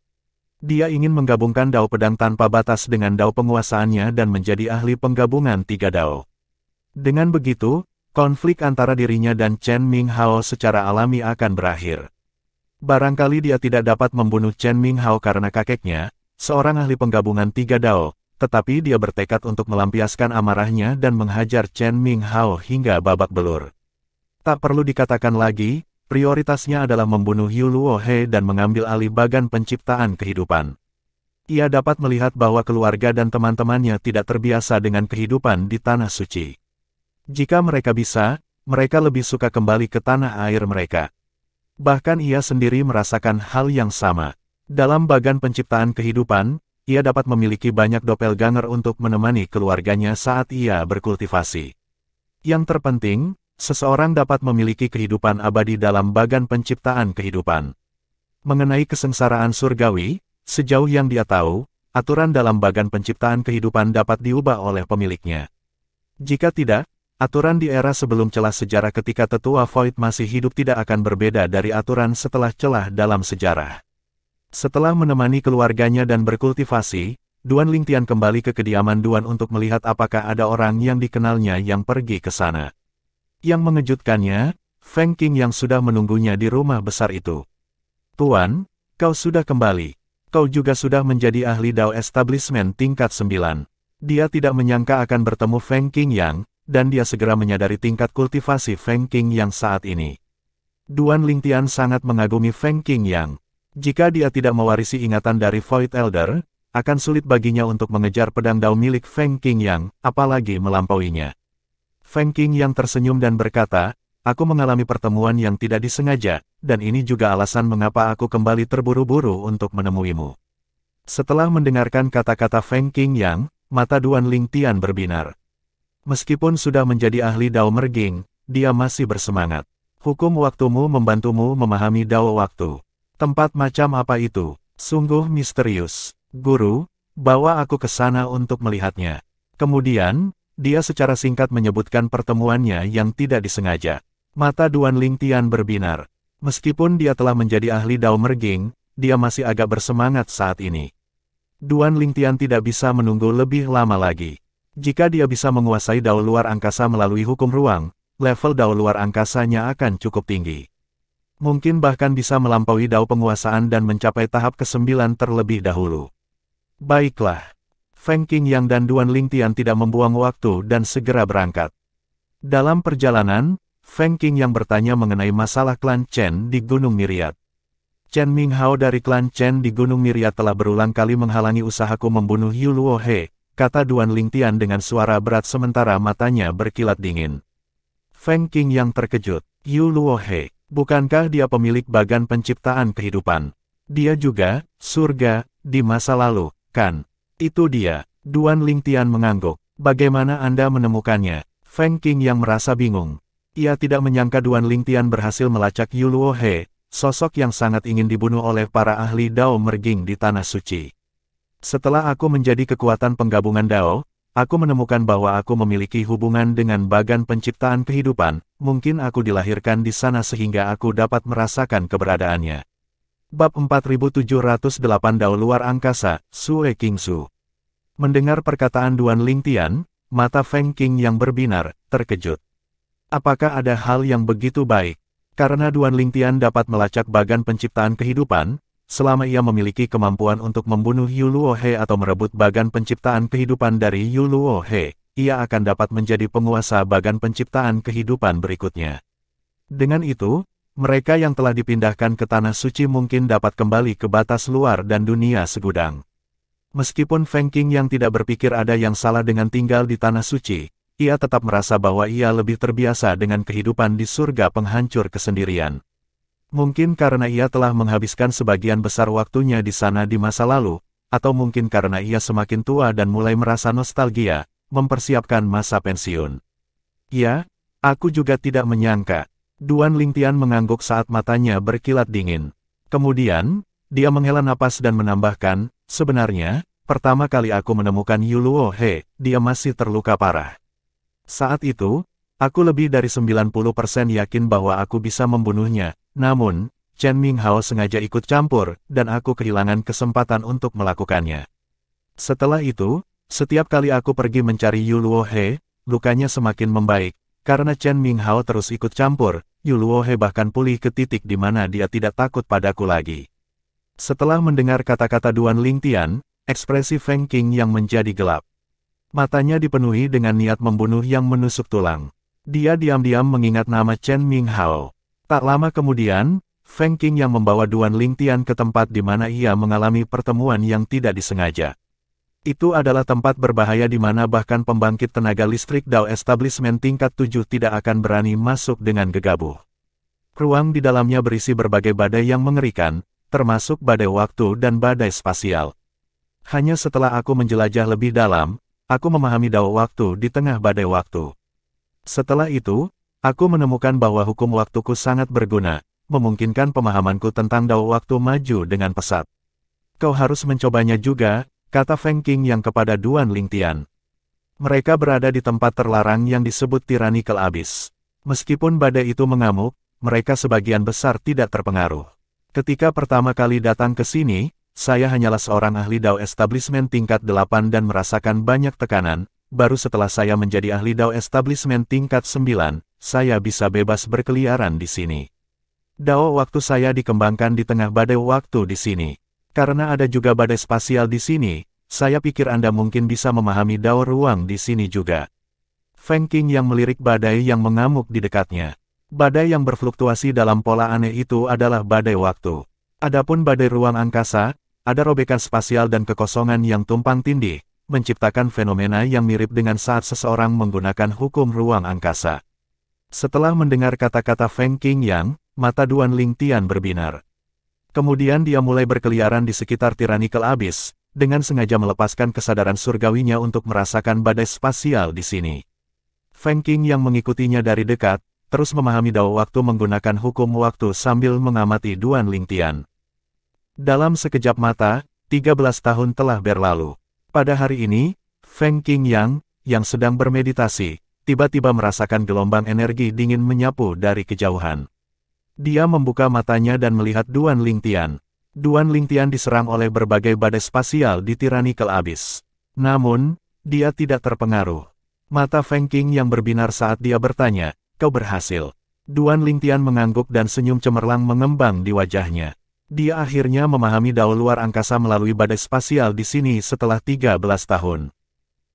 Dia ingin menggabungkan Dao pedang tanpa batas dengan Dao penguasaannya dan menjadi ahli penggabungan 3 Dao. Dengan begitu, konflik antara dirinya dan Chen Minghao secara alami akan berakhir. Barangkali dia tidak dapat membunuh Chen Minghao karena kakeknya, seorang ahli penggabungan 3 Dao, tetapi dia bertekad untuk melampiaskan amarahnya dan menghajar Chen Minghao hingga babak belur. Tak perlu dikatakan lagi, prioritasnya adalah membunuh Yu Luohe dan mengambil alih bagan penciptaan kehidupan. Ia dapat melihat bahwa keluarga dan teman-temannya tidak terbiasa dengan kehidupan di Tanah Suci. Jika mereka bisa, mereka lebih suka kembali ke tanah air mereka. Bahkan ia sendiri merasakan hal yang sama. Dalam bagan penciptaan kehidupan, ia dapat memiliki banyak doppelganger untuk menemani keluarganya saat ia berkultivasi. Yang terpenting, Seseorang dapat memiliki kehidupan abadi dalam bagan penciptaan kehidupan. Mengenai kesengsaraan surgawi, sejauh yang dia tahu, aturan dalam bagan penciptaan kehidupan dapat diubah oleh pemiliknya. Jika tidak, aturan di era sebelum celah sejarah ketika tetua Void masih hidup tidak akan berbeda dari aturan setelah celah dalam sejarah. Setelah menemani keluarganya dan berkultivasi, Duan Lingtian kembali ke kediaman Duan untuk melihat apakah ada orang yang dikenalnya yang pergi ke sana. Yang mengejutkannya, Feng Qing yang sudah menunggunya di rumah besar itu. Tuan, kau sudah kembali. Kau juga sudah menjadi ahli Dao Establishment tingkat 9. Dia tidak menyangka akan bertemu Feng Qing Yang, dan dia segera menyadari tingkat kultivasi Feng Qing Yang saat ini. Duan Lingtian sangat mengagumi Feng Qing Yang. Jika dia tidak mewarisi ingatan dari Void Elder, akan sulit baginya untuk mengejar pedang Dao milik Feng Qing Yang, apalagi melampauinya. Feng Qing Yang tersenyum dan berkata, aku mengalami pertemuan yang tidak disengaja, dan ini juga alasan mengapa aku kembali terburu-buru untuk menemuimu. Setelah mendengarkan kata-kata Feng Qing Yang, mata Duan Lingtian berbinar. Meskipun sudah menjadi ahli Dao Merging, dia masih bersemangat. Hukum waktumu membantumu memahami Dao waktu. Tempat macam apa itu? Sungguh misterius. Guru, bawa aku ke sana untuk melihatnya. Kemudian, dia secara singkat menyebutkan pertemuannya yang tidak disengaja. Mata Duan Lingtian berbinar. Meskipun dia telah menjadi ahli Dao Merging, dia masih agak bersemangat saat ini. Duan Lingtian tidak bisa menunggu lebih lama lagi. Jika dia bisa menguasai Dao luar angkasa melalui hukum ruang, level Dao luar angkasanya akan cukup tinggi. Mungkin bahkan bisa melampaui Dao penguasaan dan mencapai tahap ke-9 terlebih dahulu. Baiklah. Feng Qing Yang dan Duan Lingtian tidak membuang waktu dan segera berangkat. Dalam perjalanan, Feng Qing Yang bertanya mengenai masalah klan Chen di Gunung Myriad. Chen Minghao dari klan Chen di Gunung Myriad telah berulang kali menghalangi usahaku membunuh Yu Luohe, kata Duan Lingtian dengan suara berat sementara matanya berkilat dingin. Feng Qing Yang terkejut. Yu Luohe, bukankah dia pemilik bagan penciptaan kehidupan? Dia juga, surga, di masa lalu, kan? Itu dia. Duan Lingtian mengangguk. Bagaimana Anda menemukannya? Feng Qing Yang merasa bingung. Ia tidak menyangka Duan Lingtian berhasil melacak Yu Luohe, sosok yang sangat ingin dibunuh oleh para ahli Dao Merging di Tanah Suci. Setelah aku menjadi kekuatan penggabungan Dao, aku menemukan bahwa aku memiliki hubungan dengan bagan penciptaan kehidupan, mungkin aku dilahirkan di sana sehingga aku dapat merasakan keberadaannya. Bab 4708 Dao Luar Angkasa, Sue Qingsu. Mendengar perkataan Duan Lingtian, mata Feng Qing Yang berbinar, terkejut. Apakah ada hal yang begitu baik? Karena Duan Lingtian dapat melacak bagan penciptaan kehidupan, selama ia memiliki kemampuan untuk membunuh Yu Luohe atau merebut bagan penciptaan kehidupan dari Yu Luohe, ia akan dapat menjadi penguasa bagan penciptaan kehidupan berikutnya. Dengan itu, mereka yang telah dipindahkan ke Tanah Suci mungkin dapat kembali ke batas luar dan dunia segudang. Meskipun Feng Qing Yang tidak berpikir ada yang salah dengan tinggal di Tanah Suci, ia tetap merasa bahwa ia lebih terbiasa dengan kehidupan di surga penghancur kesendirian. Mungkin karena ia telah menghabiskan sebagian besar waktunya di sana di masa lalu, atau mungkin karena ia semakin tua dan mulai merasa nostalgia, mempersiapkan masa pensiun. Ya, aku juga tidak menyangka. Duan Lingtian mengangguk saat matanya berkilat dingin. Kemudian, dia menghela napas dan menambahkan, sebenarnya, pertama kali aku menemukan Yu Luohe, dia masih terluka parah. Saat itu, aku lebih dari 90% yakin bahwa aku bisa membunuhnya, namun, Chen Minghao sengaja ikut campur, dan aku kehilangan kesempatan untuk melakukannya. Setelah itu, setiap kali aku pergi mencari Yu Luohe, lukanya semakin membaik, karena Chen Minghao terus ikut campur, Yu Luohe bahkan pulih ke titik di mana dia tidak takut padaku lagi. Setelah mendengar kata-kata Duan Lingtian, ekspresi Feng Qing Yang menjadi gelap. Matanya dipenuhi dengan niat membunuh yang menusuk tulang. Dia diam-diam mengingat nama Chen Minghao. Tak lama kemudian, Feng Qing Yang membawa Duan Lingtian ke tempat di mana ia mengalami pertemuan yang tidak disengaja. Itu adalah tempat berbahaya di mana bahkan pembangkit tenaga listrik Dao Establishment tingkat 7 tidak akan berani masuk dengan gegabah. Ruang di dalamnya berisi berbagai badai yang mengerikan, termasuk badai waktu dan badai spasial. Hanya setelah aku menjelajah lebih dalam, aku memahami Dao waktu di tengah badai waktu. Setelah itu, Aku menemukan bahwa hukum waktuku sangat berguna, memungkinkan pemahamanku tentang dao waktu maju dengan pesat. Kau harus mencobanya juga, kata Feng Qingyang kepada Duan Lingtian. Mereka berada di tempat terlarang yang disebut Tyrannical Abyss. Meskipun badai itu mengamuk, mereka sebagian besar tidak terpengaruh. Ketika pertama kali datang ke sini, saya hanyalah seorang ahli Dao Establishment tingkat 8 dan merasakan banyak tekanan. Baru setelah saya menjadi ahli Dao Establishment tingkat 9, saya bisa bebas berkeliaran di sini. Dao waktu saya dikembangkan di tengah badai waktu di sini. Karena ada juga badai spasial di sini, saya pikir Anda mungkin bisa memahami dao ruang di sini juga. Feng Qingyang melirik badai yang mengamuk di dekatnya. Badai yang berfluktuasi dalam pola aneh itu adalah badai waktu. Adapun badai ruang angkasa, ada robekan spasial dan kekosongan yang tumpang tindih, menciptakan fenomena yang mirip dengan saat seseorang menggunakan hukum ruang angkasa. Setelah mendengar kata-kata Feng Qingyang, mata Duan Lingtian berbinar. Kemudian dia mulai berkeliaran di sekitar Tyrannical Abyss, dengan sengaja melepaskan kesadaran surgawinya untuk merasakan badai spasial di sini. Feng Qingyang mengikutinya dari dekat, terus memahami dao waktu menggunakan hukum waktu sambil mengamati Duan Lingtian. Dalam sekejap mata, 13 tahun telah berlalu. Pada hari ini, Feng Qingyang, yang sedang bermeditasi, tiba-tiba merasakan gelombang energi dingin menyapu dari kejauhan. Dia membuka matanya dan melihat Duan Lingtian. Duan Lingtian diserang oleh berbagai badai spasial di Tyrannical Abyss. Namun, dia tidak terpengaruh. Mata Feng Qingyang berbinar saat dia bertanya, "Kau berhasil." Duan Lingtian mengangguk dan senyum cemerlang mengembang di wajahnya. Dia akhirnya memahami dao luar angkasa melalui badai spasial di sini setelah 13 tahun.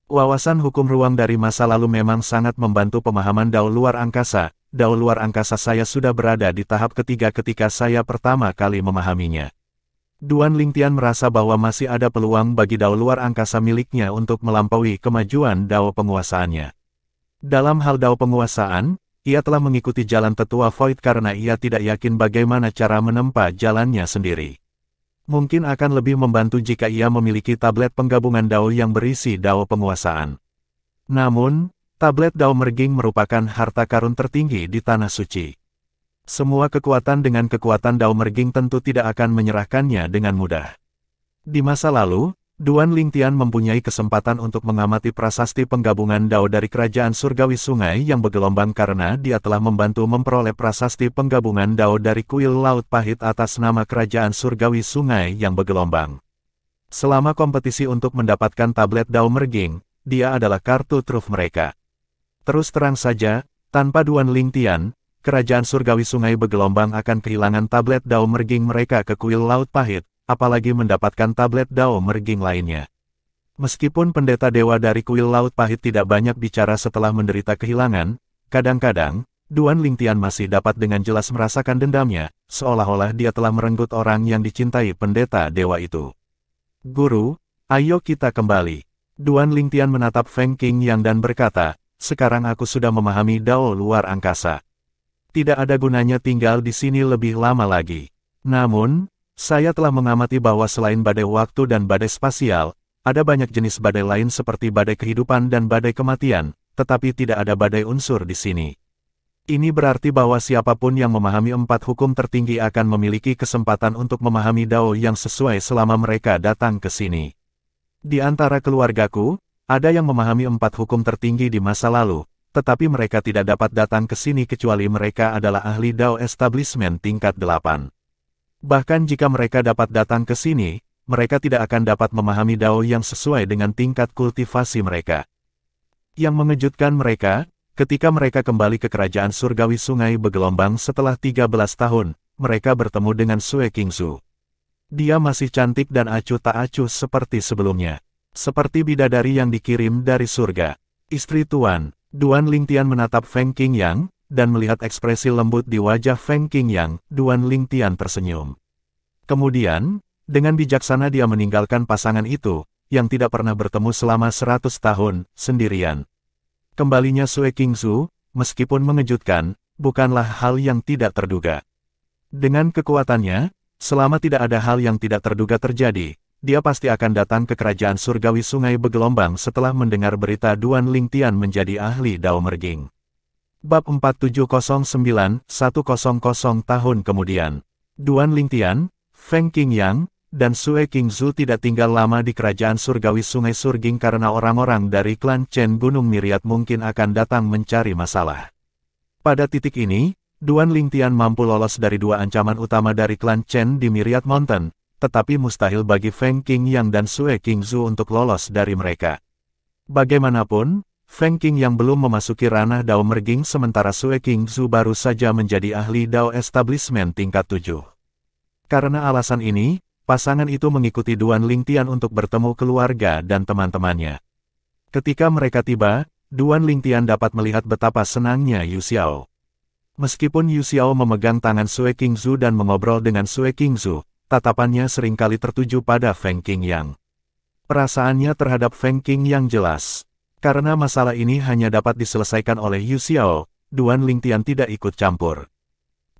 Wawasan hukum ruang dari masa lalu memang sangat membantu pemahaman dao luar angkasa. Dao luar angkasa saya sudah berada di tahap ketiga ketika saya pertama kali memahaminya. Duan Lingtian merasa bahwa masih ada peluang bagi dao luar angkasa miliknya untuk melampaui kemajuan dao penguasaannya. Dalam hal dao penguasaan, ia telah mengikuti jalan tetua Void karena ia tidak yakin bagaimana cara menempa jalannya sendiri. Mungkin akan lebih membantu jika ia memiliki tablet penggabungan dao yang berisi dao penguasaan. Namun, tablet dao merging merupakan harta karun tertinggi di Tanah Suci. Semua kekuatan dengan kekuatan dao merging tentu tidak akan menyerahkannya dengan mudah. Di masa lalu, Duan Lingtian mempunyai kesempatan untuk mengamati prasasti penggabungan dao dari kerajaan surgawi sungai yang bergelombang karena dia telah membantu memperoleh prasasti penggabungan dao dari kuil laut pahit atas nama kerajaan surgawi sungai yang bergelombang. Selama kompetisi untuk mendapatkan tablet dao merging, dia adalah kartu truf mereka. Terus terang saja, tanpa Duan Lingtian, kerajaan surgawi sungai bergelombang akan kehilangan tablet dao merging mereka ke kuil laut pahit, apalagi mendapatkan tablet dao merging lainnya. Meskipun pendeta dewa dari kuil laut pahit tidak banyak bicara setelah menderita kehilangan, kadang-kadang, Duan Lingtian masih dapat dengan jelas merasakan dendamnya, seolah-olah dia telah merenggut orang yang dicintai pendeta dewa itu. "Guru, ayo kita kembali." Duan Lingtian menatap Feng Qingyang dan berkata, "Sekarang aku sudah memahami dao luar angkasa. Tidak ada gunanya tinggal di sini lebih lama lagi. Namun, saya telah mengamati bahwa selain badai waktu dan badai spasial, ada banyak jenis badai lain seperti badai kehidupan dan badai kematian, tetapi tidak ada badai unsur di sini. Ini berarti bahwa siapapun yang memahami 4 hukum tertinggi akan memiliki kesempatan untuk memahami dao yang sesuai selama mereka datang ke sini. Di antara keluargaku, ada yang memahami 4 hukum tertinggi di masa lalu, tetapi mereka tidak dapat datang ke sini kecuali mereka adalah ahli dao establishment tingkat 8. Bahkan jika mereka dapat datang ke sini, mereka tidak akan dapat memahami dao yang sesuai dengan tingkat kultivasi mereka. Yang mengejutkan mereka, ketika mereka kembali ke kerajaan surgawi sungai bergelombang setelah 13 tahun, mereka bertemu dengan Sue Qingzu. Dia masih cantik dan acuh tak acuh seperti sebelumnya. Seperti bidadari yang dikirim dari surga. "Istri Tuan." Duan Lingtian menatap Feng Qingyang, dan melihat ekspresi lembut di wajah Feng Qingyang, Duan Lingtian tersenyum. Kemudian, dengan bijaksana dia meninggalkan pasangan itu, yang tidak pernah bertemu selama 100 tahun, sendirian. Kembalinya Sue Qingzu, meskipun mengejutkan, bukanlah hal yang tidak terduga. Dengan kekuatannya, selama tidak ada hal yang tidak terduga terjadi, dia pasti akan datang ke kerajaan surgawi sungai bergelombang setelah mendengar berita Duan Lingtian menjadi ahli dao merging. Bab 4709-100 tahun kemudian. Duan Lingtian, Feng Qingyang, dan Sue Qingzu tidak tinggal lama di kerajaan surgawi Sungai Surging karena orang-orang dari klan Chen Gunung Myriad mungkin akan datang mencari masalah. Pada titik ini, Duan Lingtian mampu lolos dari dua ancaman utama dari klan Chen di Myriad Mountain, tetapi mustahil bagi Feng Qingyang dan Sue Qingzu untuk lolos dari mereka. Bagaimanapun, Feng Qingyang belum memasuki ranah Dao Merging sementara Sue Qingzu baru saja menjadi ahli Dao Establishment tingkat 7. Karena alasan ini, pasangan itu mengikuti Duan Lingtian untuk bertemu keluarga dan teman-temannya. Ketika mereka tiba, Duan Lingtian dapat melihat betapa senangnya Yu Xiao. Meskipun Yu Xiao memegang tangan Sue Qingzu dan mengobrol dengan Sue Qingzu, tatapannya seringkali tertuju pada Feng Qingyang. Perasaannya terhadap Feng Qingyang jelas. Karena masalah ini hanya dapat diselesaikan oleh Yu Xiao, Duan Lingtian tidak ikut campur.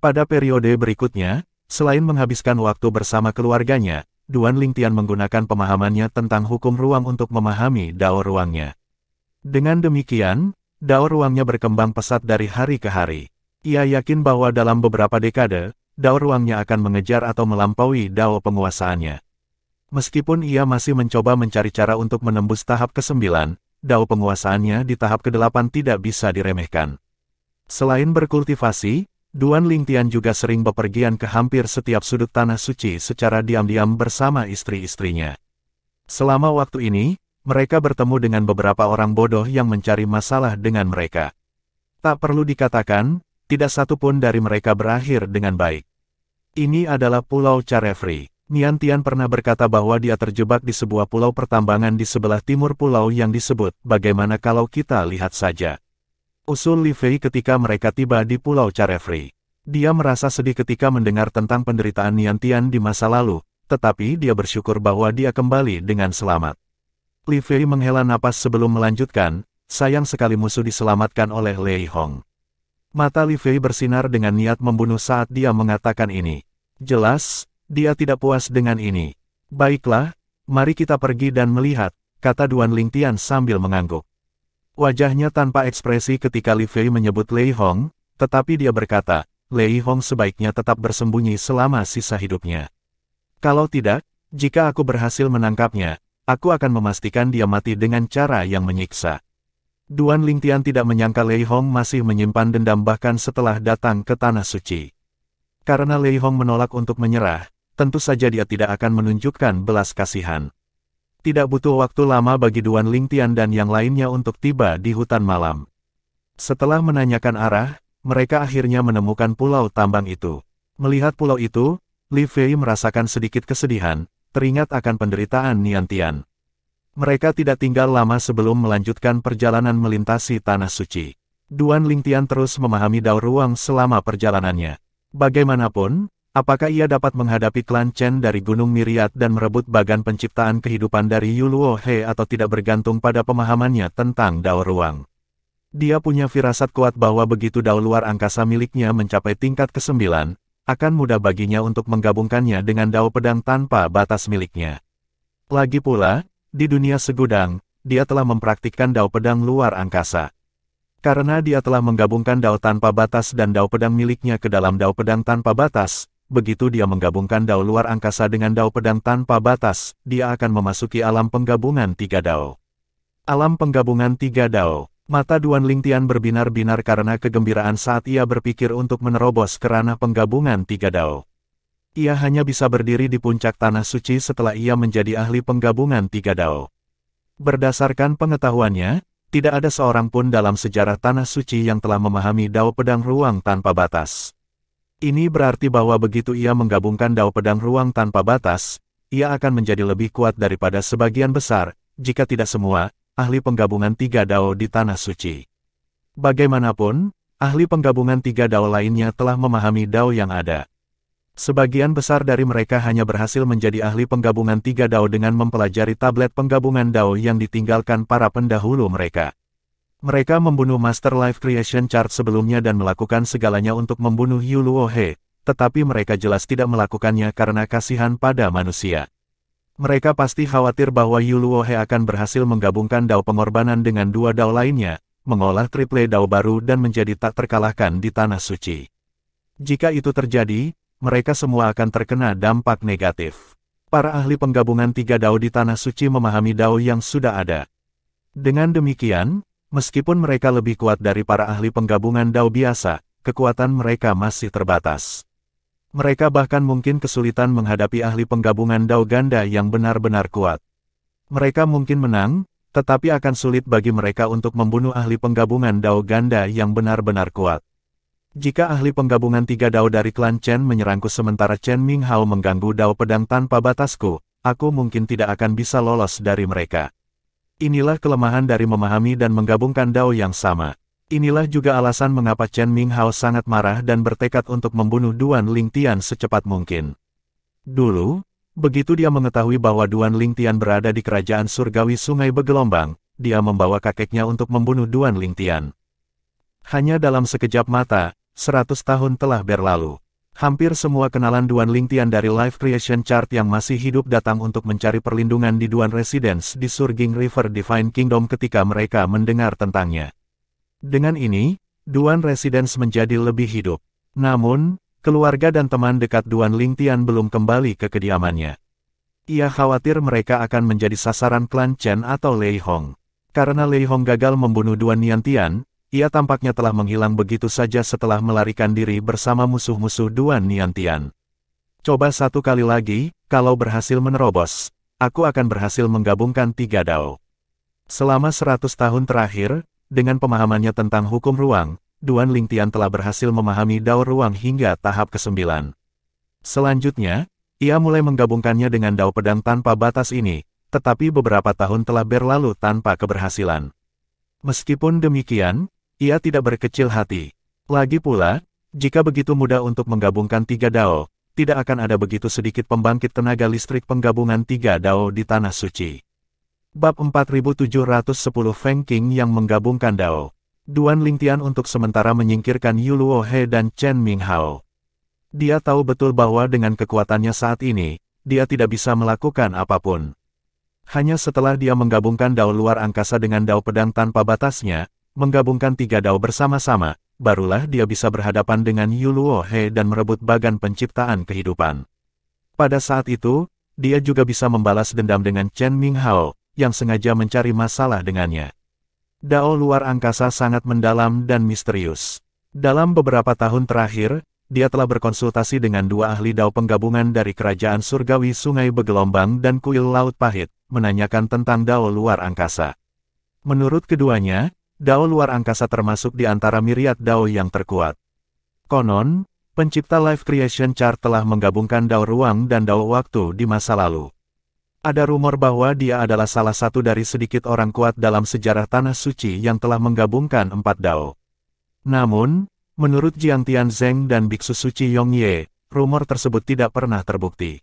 Pada periode berikutnya, selain menghabiskan waktu bersama keluarganya, Duan Lingtian menggunakan pemahamannya tentang hukum ruang untuk memahami Dao ruangnya. Dengan demikian, Dao ruangnya berkembang pesat dari hari ke hari. Ia yakin bahwa dalam beberapa dekade, Dao ruangnya akan mengejar atau melampaui Dao penguasaannya. Meskipun ia masih mencoba mencari cara untuk menembus tahap ke-9, Dao penguasaannya di tahap ke-8 tidak bisa diremehkan. Selain berkultivasi, Duan Lingtian juga sering bepergian ke hampir setiap sudut tanah suci secara diam-diam bersama istri-istrinya. Selama waktu ini, mereka bertemu dengan beberapa orang bodoh yang mencari masalah dengan mereka. Tak perlu dikatakan, tidak satu pun dari mereka berakhir dengan baik. Ini adalah Pulau Carefree. Nian Tian pernah berkata bahwa dia terjebak di sebuah pulau pertambangan di sebelah timur pulau yang disebut, bagaimana kalau kita lihat saja. Usul Li Fei ketika mereka tiba di Pulau Carefree. Dia merasa sedih ketika mendengar tentang penderitaan Nian Tian di masa lalu, tetapi dia bersyukur bahwa dia kembali dengan selamat. Li Fei menghela napas sebelum melanjutkan, sayang sekali musuh diselamatkan oleh Lei Hong. Mata Li Fei bersinar dengan niat membunuh saat dia mengatakan ini. Jelas, dia tidak puas dengan ini. Baiklah, mari kita pergi dan melihat, kata Duan Lingtian sambil mengangguk. Wajahnya tanpa ekspresi ketika Li Fei menyebut Lei Hong, tetapi dia berkata, Lei Hong sebaiknya tetap bersembunyi selama sisa hidupnya. Kalau tidak, jika aku berhasil menangkapnya, aku akan memastikan dia mati dengan cara yang menyiksa. Duan Lingtian tidak menyangka Lei Hong masih menyimpan dendam bahkan setelah datang ke Tanah Suci. Karena Lei Hong menolak untuk menyerah, tentu saja dia tidak akan menunjukkan belas kasihan. Tidak butuh waktu lama bagi Duan Lingtian dan yang lainnya untuk tiba di hutan malam. Setelah menanyakan arah, mereka akhirnya menemukan pulau tambang itu. Melihat pulau itu, Li Fei merasakan sedikit kesedihan, teringat akan penderitaan Nian Tian. Mereka tidak tinggal lama sebelum melanjutkan perjalanan melintasi Tanah Suci. Duan Lingtian terus memahami Dao ruang selama perjalanannya. Bagaimanapun, apakah ia dapat menghadapi klan Chen dari Gunung Myriad dan merebut bagan penciptaan kehidupan dari Yu Luo He atau tidak bergantung pada pemahamannya tentang Dao ruang. Dia punya firasat kuat bahwa begitu Dao luar angkasa miliknya mencapai tingkat ke-9, akan mudah baginya untuk menggabungkannya dengan Dao pedang tanpa batas miliknya. Lagi pula, di dunia segudang, dia telah mempraktikkan Dao pedang luar angkasa. Karena dia telah menggabungkan Dao tanpa batas dan Dao pedang miliknya ke dalam Dao pedang tanpa batas, begitu dia menggabungkan Dao luar angkasa dengan Dao pedang tanpa batas, dia akan memasuki alam penggabungan 3 Dao. Alam penggabungan 3 Dao. Mata Duan Lingtian berbinar-binar karena kegembiraan saat ia berpikir untuk menerobos ke ranah penggabungan 3 Dao. Ia hanya bisa berdiri di puncak Tanah Suci setelah ia menjadi ahli penggabungan 3 Dao. Berdasarkan pengetahuannya, tidak ada seorang pun dalam sejarah Tanah Suci yang telah memahami Dao pedang ruang tanpa batas. Ini berarti bahwa begitu ia menggabungkan Dao pedang ruang tanpa batas, ia akan menjadi lebih kuat daripada sebagian besar, jika tidak semua, ahli penggabungan 3 Dao di Tanah Suci. Bagaimanapun, ahli penggabungan 3 Dao lainnya telah memahami Dao yang ada. Sebagian besar dari mereka hanya berhasil menjadi ahli penggabungan 3 Dao dengan mempelajari tablet penggabungan Dao yang ditinggalkan para pendahulu mereka. Mereka membunuh Master Life Creation Chart sebelumnya dan melakukan segalanya untuk membunuh Yu Luo He, tetapi mereka jelas tidak melakukannya karena kasihan pada manusia. Mereka pasti khawatir bahwa Yu Luo He akan berhasil menggabungkan Dao pengorbanan dengan 2 Dao lainnya, mengolah triple Dao baru dan menjadi tak terkalahkan di Tanah Suci. Jika itu terjadi, mereka semua akan terkena dampak negatif. Para ahli penggabungan 3 Dao di Tanah Suci memahami Dao yang sudah ada. Dengan demikian, meskipun mereka lebih kuat dari para ahli penggabungan Dao biasa, kekuatan mereka masih terbatas. Mereka bahkan mungkin kesulitan menghadapi ahli penggabungan Dao ganda yang benar-benar kuat. Mereka mungkin menang, tetapi akan sulit bagi mereka untuk membunuh ahli penggabungan Dao ganda yang benar-benar kuat. Jika ahli penggabungan 3 Dao dari klan Chen menyerangku sementara Chen Minghao mengganggu Dao pedang tanpa batasku, aku mungkin tidak akan bisa lolos dari mereka. Inilah kelemahan dari memahami dan menggabungkan Dao yang sama. Inilah juga alasan mengapa Chen Minghao sangat marah dan bertekad untuk membunuh Duan Lingtian secepat mungkin. Dulu, begitu dia mengetahui bahwa Duan Lingtian berada di kerajaan surgawi Sungai Bergelombang, dia membawa kakeknya untuk membunuh Duan Lingtian. Hanya dalam sekejap mata, 100 tahun telah berlalu. Hampir semua kenalan Duan Lingtian dari Life Creation Chart yang masih hidup datang untuk mencari perlindungan di Duan Residence di Surging River Divine Kingdom ketika mereka mendengar tentangnya. Dengan ini, Duan Residence menjadi lebih hidup. Namun, keluarga dan teman dekat Duan Lingtian belum kembali ke kediamannya. Ia khawatir mereka akan menjadi sasaran klan Chen atau Lei Hong. Karena Lei Hong gagal membunuh Duan Niantian, ia tampaknya telah menghilang begitu saja setelah melarikan diri bersama musuh-musuh Duan Niantian. Coba satu kali lagi, kalau berhasil menerobos, aku akan berhasil menggabungkan 3 Dao. Selama 100 tahun terakhir, dengan pemahamannya tentang hukum ruang, Duan Lingtian telah berhasil memahami Dao ruang hingga tahap ke-9. Selanjutnya, ia mulai menggabungkannya dengan Dao pedang tanpa batas ini, tetapi beberapa tahun telah berlalu tanpa keberhasilan. Meskipun demikian, ia tidak berkecil hati. Lagi pula, jika begitu mudah untuk menggabungkan 3 Dao, tidak akan ada begitu sedikit pembangkit tenaga listrik penggabungan 3 Dao di Tanah Suci. Bab 4710 Feng Qing yang menggabungkan Dao. Duan Lingtian untuk sementara menyingkirkan Yu Luohe dan Chen Minghao. Dia tahu betul bahwa dengan kekuatannya saat ini, dia tidak bisa melakukan apapun. Hanya setelah dia menggabungkan Dao luar angkasa dengan Dao pedang tanpa batasnya, menggabungkan 3 Dao bersama-sama, barulah dia bisa berhadapan dengan Yu Luohe dan merebut bagan penciptaan kehidupan. Pada saat itu, dia juga bisa membalas dendam dengan Chen Minghao, yang sengaja mencari masalah dengannya. Dao luar angkasa sangat mendalam dan misterius. Dalam beberapa tahun terakhir, dia telah berkonsultasi dengan 2 ahli Dao penggabungan dari Kerajaan Surgawi Sungai Bergelombang dan Kuil Laut Pahit, menanyakan tentang Dao luar angkasa. Menurut keduanya, Dao luar angkasa termasuk di antara myriad Dao yang terkuat. Konon, pencipta Life Creation Chart telah menggabungkan Dao ruang dan Dao waktu di masa lalu. Ada rumor bahwa dia adalah salah satu dari sedikit orang kuat dalam sejarah Tanah Suci yang telah menggabungkan 4 Dao. Namun, menurut Jiang Tianzeng dan Biksu Suci Yongye, rumor tersebut tidak pernah terbukti.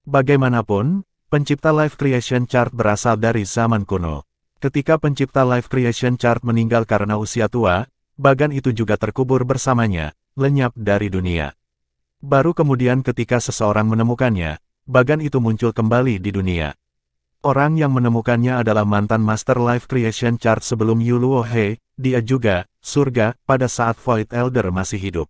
Bagaimanapun, pencipta Life Creation Chart berasal dari zaman kuno. Ketika pencipta Life Creation Chart meninggal karena usia tua, bagan itu juga terkubur bersamanya, lenyap dari dunia. Baru kemudian ketika seseorang menemukannya, bagan itu muncul kembali di dunia. Orang yang menemukannya adalah mantan Master Life Creation Chart sebelum Yu Luohe, dia juga, surga, pada saat Void Elder masih hidup.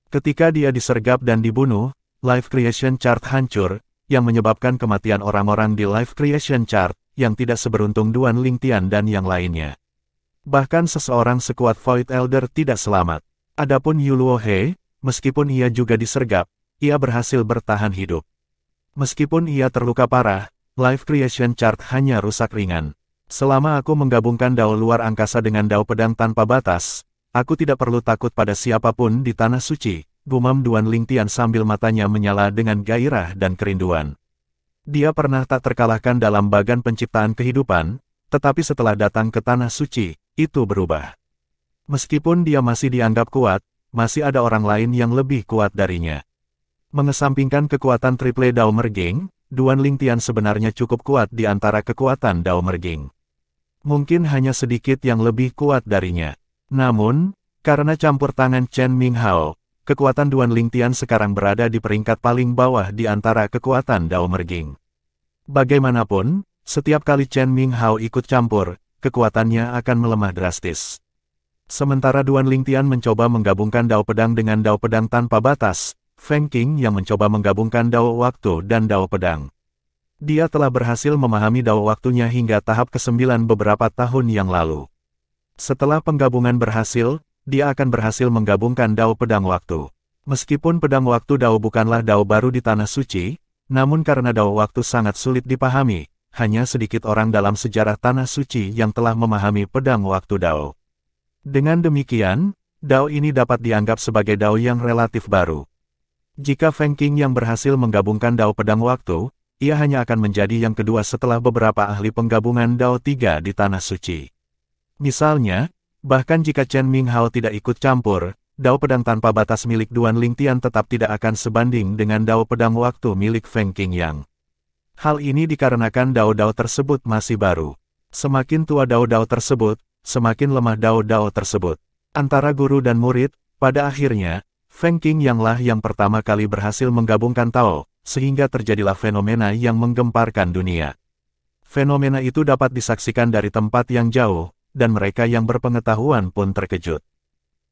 Ketika dia disergap dan dibunuh, Life Creation Chart hancur, yang menyebabkan kematian orang-orang di Life Creation Chart, yang tidak seberuntung Duan Lingtian dan yang lainnya. Bahkan seseorang sekuat Void Elder tidak selamat. Adapun Yu Luohe, meskipun ia juga disergap, ia berhasil bertahan hidup. Meskipun ia terluka parah, Life Creation Chart hanya rusak ringan. Selama aku menggabungkan Dao luar angkasa dengan Dao pedang tanpa batas, aku tidak perlu takut pada siapapun di Tanah Suci, gumam Duan Lingtian sambil matanya menyala dengan gairah dan kerinduan. Dia pernah tak terkalahkan dalam bagan penciptaan kehidupan, tetapi setelah datang ke Tanah Suci, itu berubah. Meskipun dia masih dianggap kuat, masih ada orang lain yang lebih kuat darinya. Mengesampingkan kekuatan triple Dao Merging, Duan Lingtian sebenarnya cukup kuat di antara kekuatan Dao Merging. Mungkin hanya sedikit yang lebih kuat darinya. Namun, karena campur tangan Chen Minghao, kekuatan Duan Lingtian sekarang berada di peringkat paling bawah di antara kekuatan Dao Merging. Bagaimanapun, setiap kali Chen Minghao ikut campur, kekuatannya akan melemah drastis. Sementara Duan Lingtian mencoba menggabungkan Dao Pedang dengan Dao Pedang tanpa batas, Feng Qing yang mencoba menggabungkan Dao Waktu dan Dao Pedang. Dia telah berhasil memahami Dao Waktunya hingga tahap ke-9 beberapa tahun yang lalu. Setelah penggabungan berhasil, dia akan berhasil menggabungkan Dao Pedang Waktu. Meskipun Pedang Waktu Dao bukanlah Dao baru di Tanah Suci, namun karena Dao Waktu sangat sulit dipahami, hanya sedikit orang dalam sejarah Tanah Suci yang telah memahami Pedang Waktu Dao. Dengan demikian, Dao ini dapat dianggap sebagai Dao yang relatif baru. Jika Feng Qing yang berhasil menggabungkan Dao Pedang Waktu, ia hanya akan menjadi yang kedua setelah beberapa ahli penggabungan Dao 3 di Tanah Suci. Misalnya, bahkan jika Chen Minghao tidak ikut campur, Dao Pedang tanpa batas milik Duan Lingtian tetap tidak akan sebanding dengan Dao Pedang Waktu milik Feng Qing yang. Hal ini dikarenakan Dao-Dao tersebut masih baru. Semakin tua Dao-Dao tersebut, semakin lemah Dao-Dao tersebut. Antara guru dan murid, pada akhirnya, Feng Qing yang pertama kali berhasil menggabungkan Tao, sehingga terjadilah fenomena yang menggemparkan dunia. Fenomena itu dapat disaksikan dari tempat yang jauh, dan mereka yang berpengetahuan pun terkejut.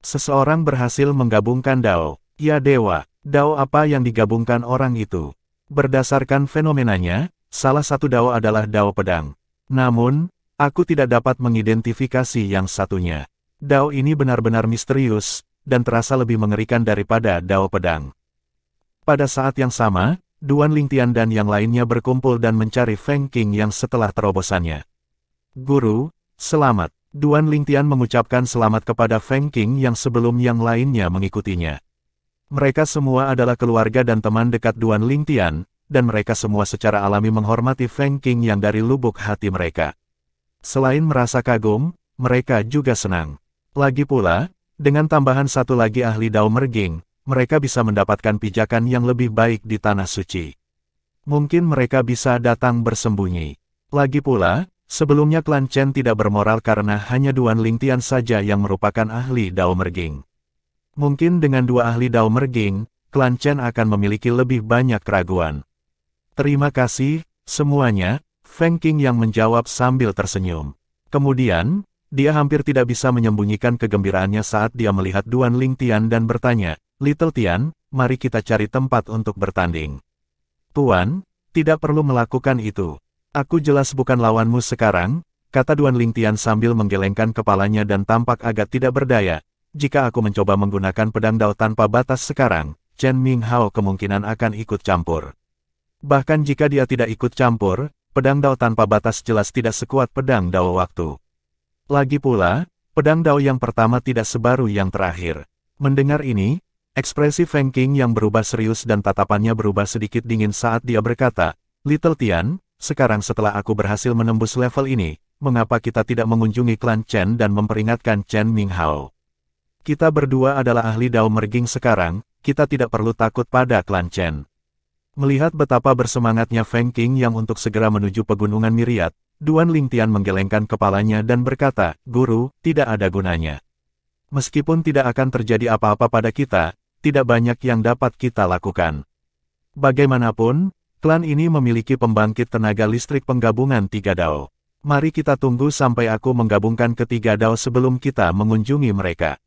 Seseorang berhasil menggabungkan Dao. Ya dewa, Dao apa yang digabungkan orang itu? Berdasarkan fenomenanya, salah satu Dao adalah Dao Pedang. Namun, aku tidak dapat mengidentifikasi yang satunya. Dao ini benar-benar misterius, dan terasa lebih mengerikan daripada Dao Pedang. Pada saat yang sama, Duan Lingtian dan yang lainnya berkumpul dan mencari Feng Qing yang setelah terobosannya. Guru, selamat. Duan Lingtian mengucapkan selamat kepada Feng Qing yang sebelum yang lainnya mengikutinya. Mereka semua adalah keluarga dan teman dekat Duan Lingtian, dan mereka semua secara alami menghormati Feng Qing yang dari lubuk hati mereka. Selain merasa kagum, mereka juga senang. Lagi pula, dengan tambahan satu lagi ahli Dao Merging, mereka bisa mendapatkan pijakan yang lebih baik di Tanah Suci. Mungkin mereka bisa datang bersembunyi. Lagi pula, sebelumnya klan Chen tidak bermoral karena hanya Duan Lingtian saja yang merupakan ahli Dao Merging. Mungkin dengan dua ahli Dao Merging, klan Chen akan memiliki lebih banyak keraguan. Terima kasih, semuanya, Feng Qing yang menjawab sambil tersenyum. Kemudian, dia hampir tidak bisa menyembunyikan kegembiraannya saat dia melihat Duan Lingtian dan bertanya, Little Tian, mari kita cari tempat untuk bertanding. Tuan, tidak perlu melakukan itu. Aku jelas bukan lawanmu sekarang, kata Duan Lingtian sambil menggelengkan kepalanya dan tampak agak tidak berdaya. Jika aku mencoba menggunakan pedang Dao tanpa batas sekarang, Chen Minghao kemungkinan akan ikut campur. Bahkan jika dia tidak ikut campur, pedang Dao tanpa batas jelas tidak sekuat pedang Dao Waktu. Lagi pula, pedang Dao yang pertama tidak sebaru yang terakhir. Mendengar ini, ekspresi Feng Qing yang berubah serius dan tatapannya berubah sedikit dingin saat dia berkata, Little Tian, sekarang setelah aku berhasil menembus level ini, mengapa kita tidak mengunjungi klan Chen dan memperingatkan Chen Minghao? Kita berdua adalah ahli Dao Merging sekarang, kita tidak perlu takut pada klan Chen. Melihat betapa bersemangatnya Feng Qing yang untuk segera menuju pegunungan Myriad, Duan Lingtian menggelengkan kepalanya dan berkata, Guru, tidak ada gunanya. Meskipun tidak akan terjadi apa-apa pada kita, tidak banyak yang dapat kita lakukan. Bagaimanapun, klan ini memiliki pembangkit tenaga listrik penggabungan 3 Dao. Mari kita tunggu sampai aku menggabungkan ketiga Dao sebelum kita mengunjungi mereka.